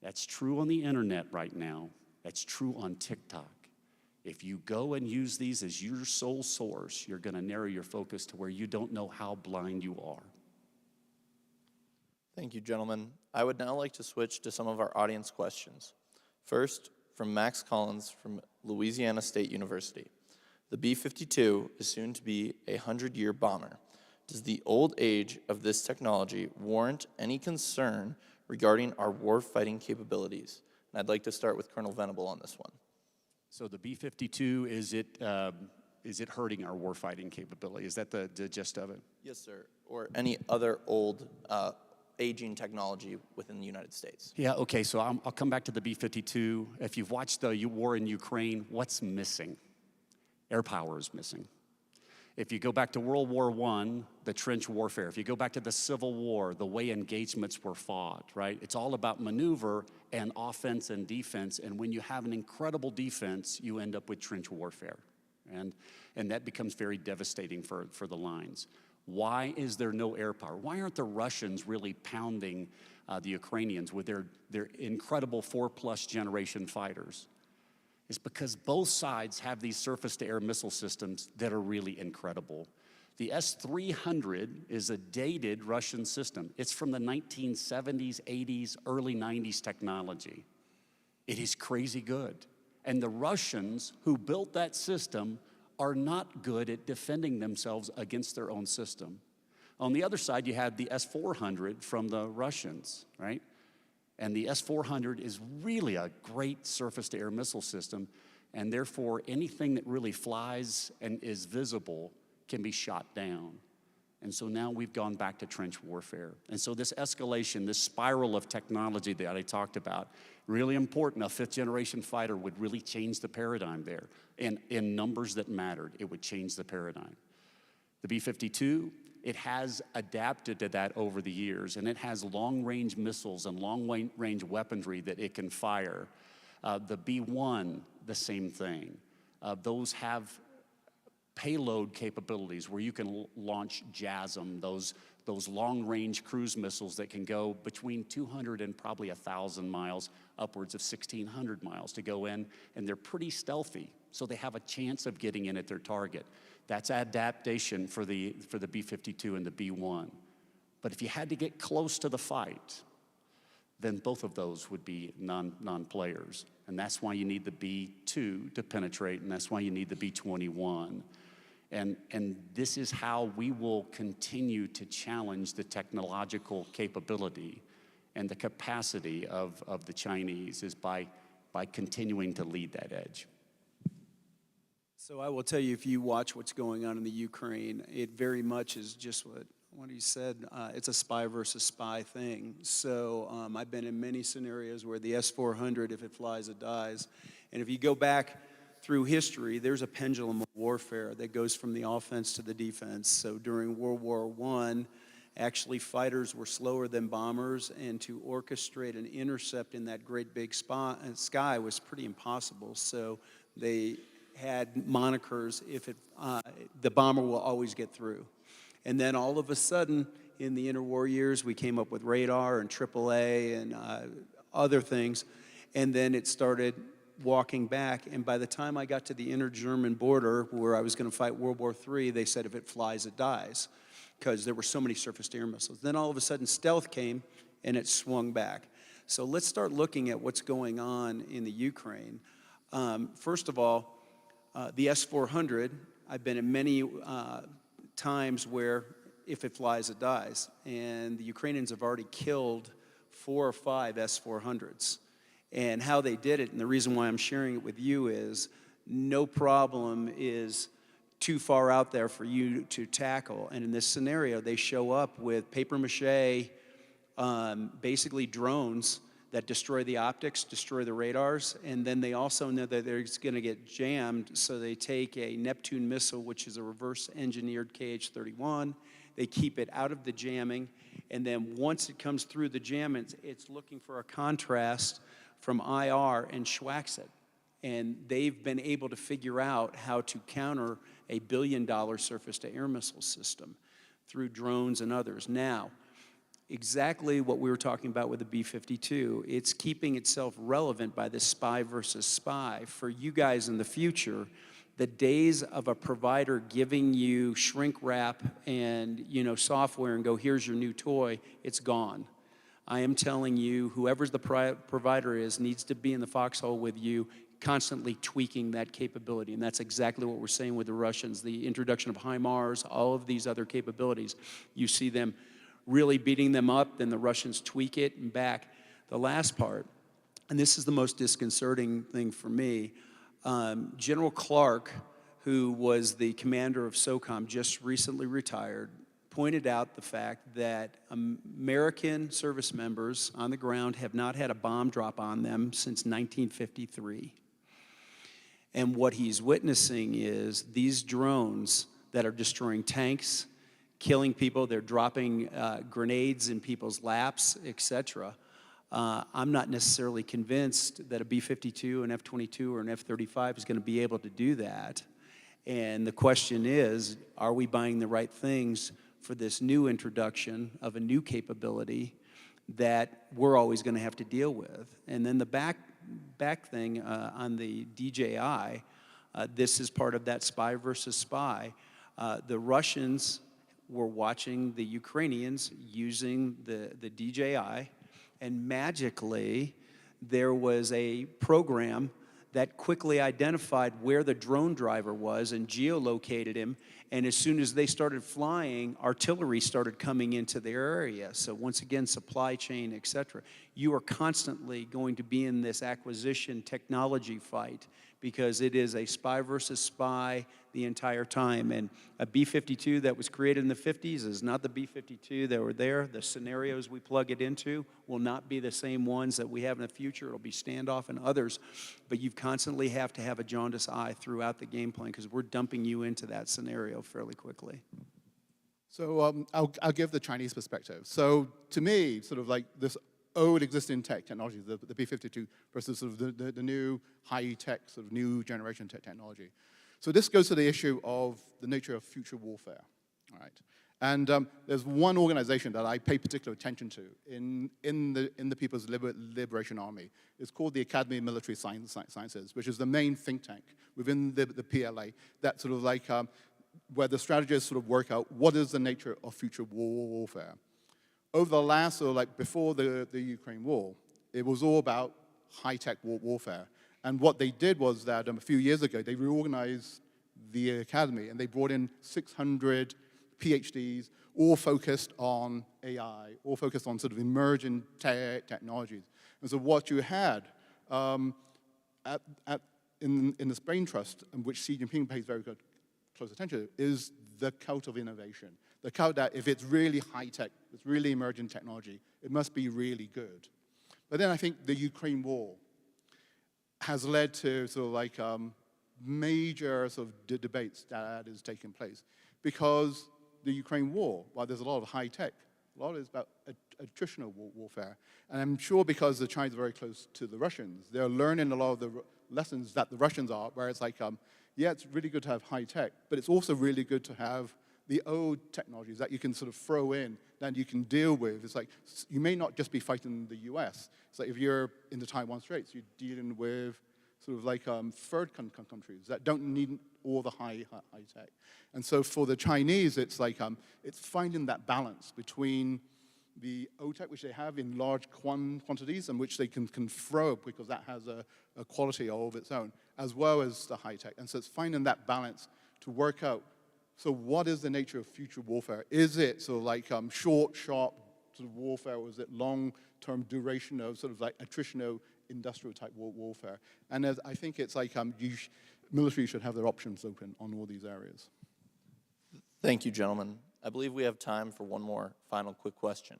Speaker 5: That's true on the internet right now. That's true on TikTok. If you go and use these as your sole source, you're going to narrow your focus to where you don't know how blind you are.
Speaker 2: Thank you, gentlemen. I would now like to switch to some of our audience questions. First, from Max Collins from Louisiana State University. The B-52 is soon to be a 100-year bomber. Does the old age of this technology warrant any concern regarding our war-fighting capabilities? And I'd like to start with Colonel Venable on this one.
Speaker 5: So the B-52, is it hurting our warfighting capability? Is that the gist of it?
Speaker 2: Yes, sir. Or any other old aging technology within the United States.
Speaker 5: Yeah, okay, so I'll come back to the B-52. If you've watched the war in Ukraine, what's missing? Air power is missing. If you go back to World War I, the trench warfare, if you go back to the Civil War, the way engagements were fought, right? It's all about maneuver and offense and defense, and when you have an incredible defense, you end up with trench warfare. And that becomes very devastating for the lines. Why is there no air power? Why aren't the Russians really pounding the Ukrainians with their incredible 4+ generation fighters? It's because both sides have these surface-to-air missile systems that are really incredible. The S-300 is a dated Russian system. It's from the 1970s, 80s, early 90s technology. It is crazy good. And the Russians who built that system are not good at defending themselves against their own system. On the other side, you had the S-400 from the Russians, right? And the S-400 is really a great surface-to-air missile system, and therefore anything that really flies and is visible can be shot down. And so now we've gone back to trench warfare. And so this escalation, this spiral of technology that I talked about, really important. A 5th-generation fighter would really change the paradigm there. And in numbers that mattered, it would change the paradigm. The B-52, it has adapted to that over the years, and it has long-range missiles and long-range weaponry that it can fire. The B-1, the same thing. Those have payload capabilities where you can launch JASM, those long-range cruise missiles that can go between 200 and probably 1,000 miles, upwards of 1,600 miles to go in, and they're pretty stealthy, so they have a chance of getting in at their target. That's adaptation for the B-52 and the B-1. But if you had to get close to the fight, then both of those would be non-players. And that's why you need the B-2 to penetrate, and that's why you need the B-21. And this is how we will continue to challenge the technological capability and the capacity of the Chinese, is by continuing to lead that edge.
Speaker 4: So I will tell you, if you watch what's going on in the Ukraine, it very much is just what he said. It's a spy versus spy thing. So I've been in many scenarios where the S-400, if it flies, it dies. And if you go back through history, there's a pendulum of warfare that goes from the offense to the defense. So during World War I, actually fighters were slower than bombers, and to orchestrate an intercept in that great big sky was pretty impossible. So they had monikers, the bomber will always get through. And then all of a sudden, in the interwar years, we came up with radar and AAA and other things, and then it started walking back. And by the time I got to the inter-German border, where I was going to fight World War III, they said if it flies, it dies, because there were so many surface-to-air missiles. Then all of a sudden, stealth came, and it swung back. So let's start looking at what's going on in the Ukraine. First of all, the S-400, I've been in many times where if it flies, it dies. And the Ukrainians have already killed 4 or 5 S-400s. And how they did it, and the reason why I'm sharing it with you, is no problem is too far out there for you to tackle. And in this scenario, they show up with papier-mâché, basically drones that destroy the optics, destroy the radars, and then they also know that they're going to get jammed, so they take a Neptune missile, which is a reverse-engineered KH-31, they keep it out of the jamming, and then once it comes through the jam, it's looking for a contrast from IR and schwacks it. And they've been able to figure out how to counter a billion-dollar surface-to-air missile system through drones and others. Now, exactly what we were talking about with the B-52. It's keeping itself relevant by this spy versus spy. For you guys in the future, the days of a provider giving you shrink wrap and software and go, here's your new toy, it's gone. I am telling you, whoever's the provider is needs to be in the foxhole with you, constantly tweaking that capability. And that's exactly what we're saying with the Russians. The introduction of HIMARS, all of these other capabilities, you see them really beating them up, then the Russians tweak it and back. The last part, and this is the most disconcerting thing for me, General Clark, who was the commander of SOCOM, just recently retired, pointed out the fact that American service members on the ground have not had a bomb drop on them since 1953. And what he's witnessing is these drones that are destroying tanks, killing people, they're dropping grenades in people's laps, etc. I'm not necessarily convinced that a B-52, an F-22, or an F-35 is going to be able to do that. And the question is, are we buying the right things for this new introduction of a new capability that we're always going to have to deal with? And then the back thing on the DJI, this is part of that spy versus spy. The Russians were watching the Ukrainians using the DJI, and magically there was a program that quickly identified where the drone driver was and geolocated him. And as soon as they started flying, artillery started coming into their area. So once again, supply chain, et cetera. You are constantly going to be in this acquisition technology fight because it is a spy versus spy the entire time. And a B-52 that was created in the 50s is not the B-52 that were there. The scenarios we plug it into will not be the same ones that we have in the future. It'll be standoff and others. But you constantly have to have a jaundiced eye throughout the game plan because we're dumping you into that scenario fairly quickly.
Speaker 3: So I'll give the Chinese perspective. So to me, sort of like this old existing technology, the B-52 versus sort of the new high-tech, sort of new generation technology. So this goes to the issue of the nature of future warfare, all right? And there's one organization that I pay particular attention to in the People's Liberation Army. It's called the Academy of Military Sciences, which is the main think tank within the PLA that sort of like where the strategists sort of work out what is the nature of future warfare. Over the last, or like before the Ukraine war, it was all about high-tech warfare. And what they did was that a few years ago, they reorganized the academy and they brought in 600 PhDs, all focused on AI, all focused on sort of emerging technologies. And so what you had in the Brain Trust, which Xi Jinping pays very close attention to, is the cult of innovation. The cult that if it's really high-tech, it's really emerging technology, it must be really good. But then I think the Ukraine war has led to sort of like major sort of debates that is taking place. Because the Ukraine war, while there's a lot of high-tech, a lot is about attritional warfare. And I'm sure because the Chinese are very close to the Russians, they're learning a lot of the lessons that the Russians are, where it's like, yeah, it's really good to have high-tech, but it's also really good to have the old technologies that you can sort of throw in, that you can deal with. It's like, you may not just be fighting the US. It's like if you're in the Taiwan Straits, you're dealing with sort of like third countries that don't need all the high tech. And so for the Chinese, it's like, it's finding that balance between the old tech, which they have in large quantities and which they can throw because that has a quality all of its own, as well as the high tech. And so it's finding that balance to work out, so what is the nature of future warfare? Is it sort of like short, sharp sort of warfare, or is it long-term duration of sort of like attritional industrial type warfare? And I think it's like military should have their options open on all these areas.
Speaker 2: Thank you, gentlemen. I believe we have time for one more final quick question.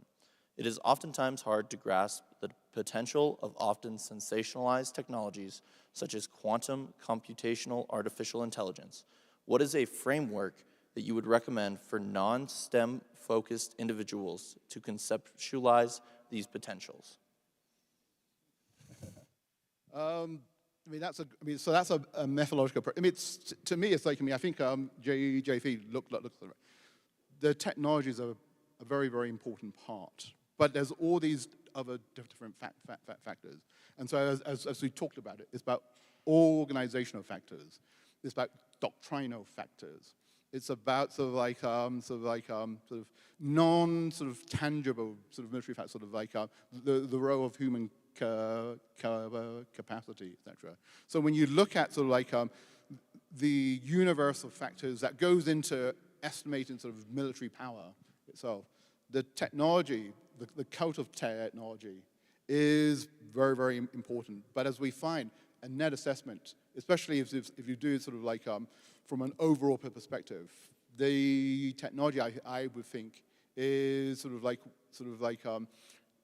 Speaker 2: It is oftentimes hard to grasp the potential of often sensationalized technologies such as quantum computational artificial intelligence. What is a framework that you would recommend for non-STEM focused individuals to conceptualize these potentials?
Speaker 3: So that's a methodological approach. To me, it's like, I think JFE looked at it. The technologies are a very, very important part. But there's all these other different factors. And so as we talked about it, it's about organizational factors. It's about doctrinal factors. It's about non tangible military facts, the role of human capacity, etc. So when you look at the universe of factors that goes into estimating military power itself, the technology, the cult of technology is very, very important. But as we find, a net assessment, especially if you do it from an overall perspective, the technology I would think is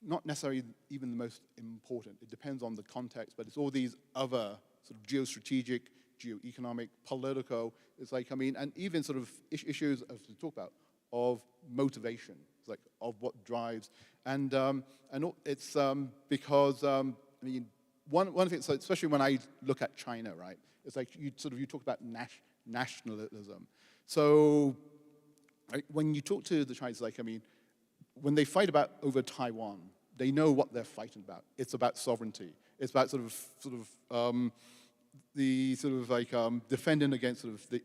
Speaker 3: not necessarily even the most important. It depends on the context, but it's all these other geostrategic, geoeconomic, political. It's and even issues as we talk about of motivation, of what drives, and it's because one thing, especially when I look at China, right? It's you talk about nationalism. So when you talk to the Chinese, when they fight over Taiwan, they know what they're fighting about. It's about sovereignty. It's about defending against the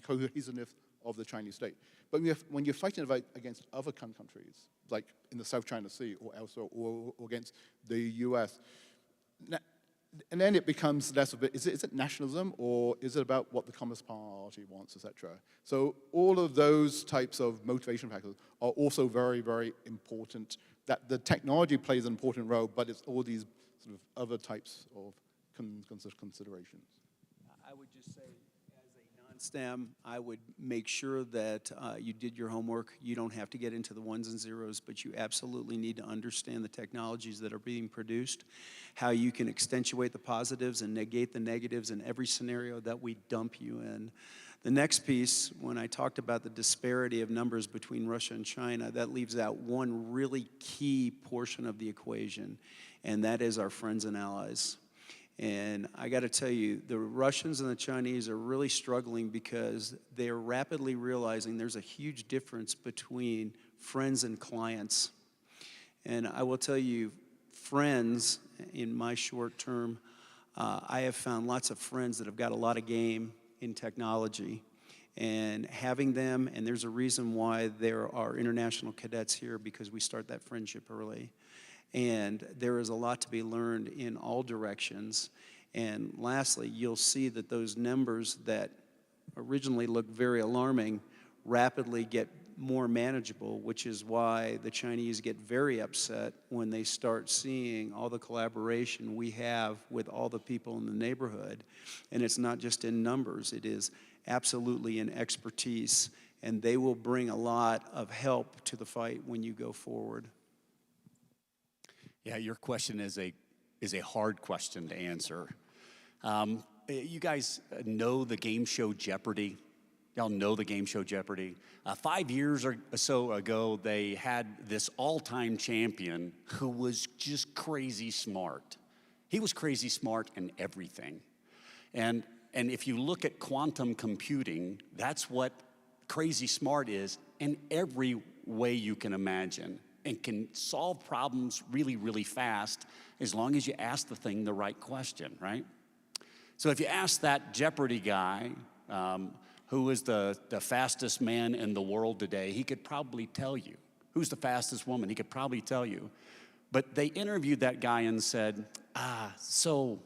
Speaker 3: cohesiveness of the Chinese state. But when you're fighting against other countries, like in the South China Sea or elsewhere, or against the U.S., and then it becomes less of it. Is it nationalism, or is it about what the Communist Party wants, etc.? So all of those types of motivation factors are also very, very important. That the technology plays an important role, but it's all these other types of considerations.
Speaker 4: I would just say, as a non-STEM, I would make sure that you did your homework. You don't have to get into the ones and zeros, but you absolutely need to understand the technologies that are being produced, how you can accentuate the positives and negate the negatives in every scenario that we dump you in. The next piece, when I talked about the disparity of numbers between Russia and China, that leaves out one really key portion of the equation, and that is our friends and allies. And I got to tell you, the Russians and the Chinese are really struggling because they're rapidly realizing there's a huge difference between friends and clients. And I will tell you, friends, in my short term, I have found lots of friends that have got a lot of game in technology. And having them, and there's a reason why there are international cadets here, because we start that friendship early. And there is a lot to be learned in all directions. And lastly, you'll see that those numbers that originally looked very alarming rapidly get more manageable, which is why the Chinese get very upset when they start seeing all the collaboration we have with all the people in the neighborhood. And it's not just in numbers, it is absolutely in expertise. And they will bring a lot of help to the fight when you go forward.
Speaker 5: Yeah, your question is a hard question to answer. You guys know the game show Jeopardy? Y'all know the game show Jeopardy? 5 years or so ago, they had this all-time champion who was just crazy smart. He was crazy smart in everything. And if you look at quantum computing, that's what crazy smart is in every way you can imagine, and can solve problems really, really fast as long as you ask the thing the right question, right? So if you ask that Jeopardy guy, who is the fastest man in the world today, he could probably tell you. Who's the fastest woman? He could probably tell you. But they interviewed that guy and said, so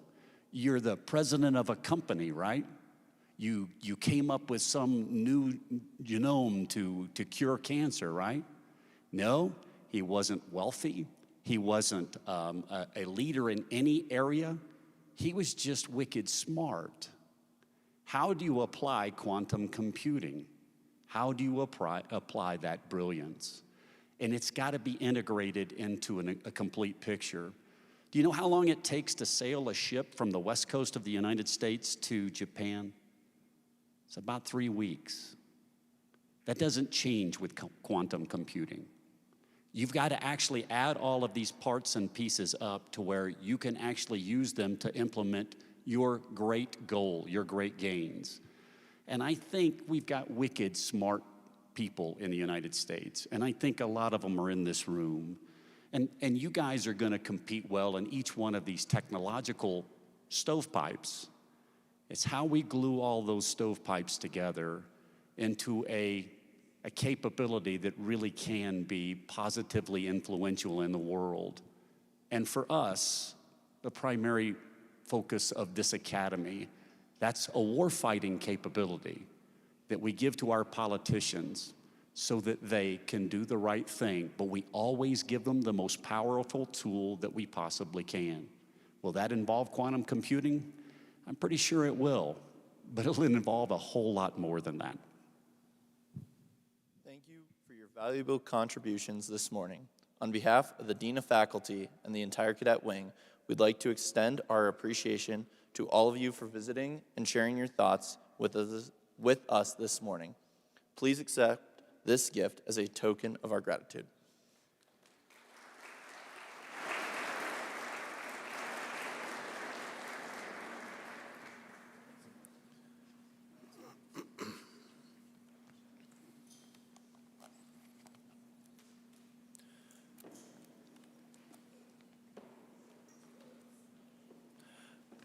Speaker 5: you're the president of a company, right? You came up with some new genome to cure cancer, right? No, he wasn't wealthy. He wasn't a leader in any area. He was just wicked smart. How do you apply quantum computing? How do you apply that brilliance? And it's got to be integrated into a complete picture. Do you know how long it takes to sail a ship from the west coast of the United States to Japan? It's about 3 weeks. That doesn't change with quantum computing. You've got to actually add all of these parts and pieces up to where you can actually use them to implement your great goal, your great gains. And I think we've got wicked smart people in the United States, and I think a lot of them are in this room. And you guys are going to compete well in each one of these technological stovepipes. It's how we glue all those stovepipes together into a capability that really can be positively influential in the world. And for us, the primary focus of this academy, that's a warfighting capability that we give to our politicians so that they can do the right thing, but we always give them the most powerful tool that we possibly can. Will that involve quantum computing? I'm pretty sure it will, but it'll involve a whole lot more than that.
Speaker 2: Thank you for your valuable contributions this morning. On behalf of the Dean of Faculty and the entire Cadet Wing, we'd like to extend our appreciation to all of you for visiting and sharing your thoughts with us this morning. Please accept this gift as a token of our gratitude.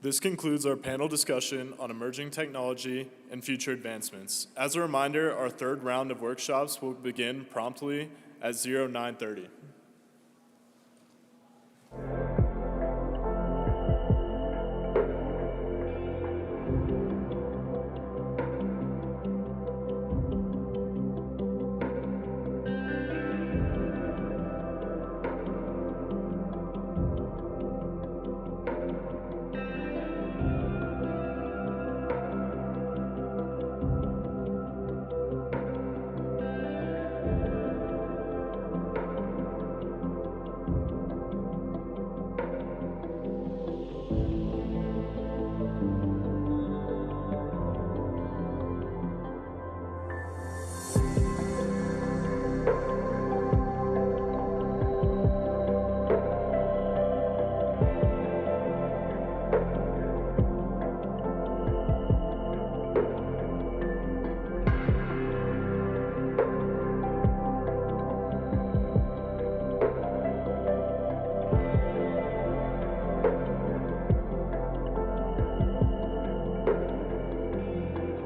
Speaker 1: This concludes our panel discussion on emerging technology and future advancements. As a reminder, our third round of workshops will begin promptly at 09:30.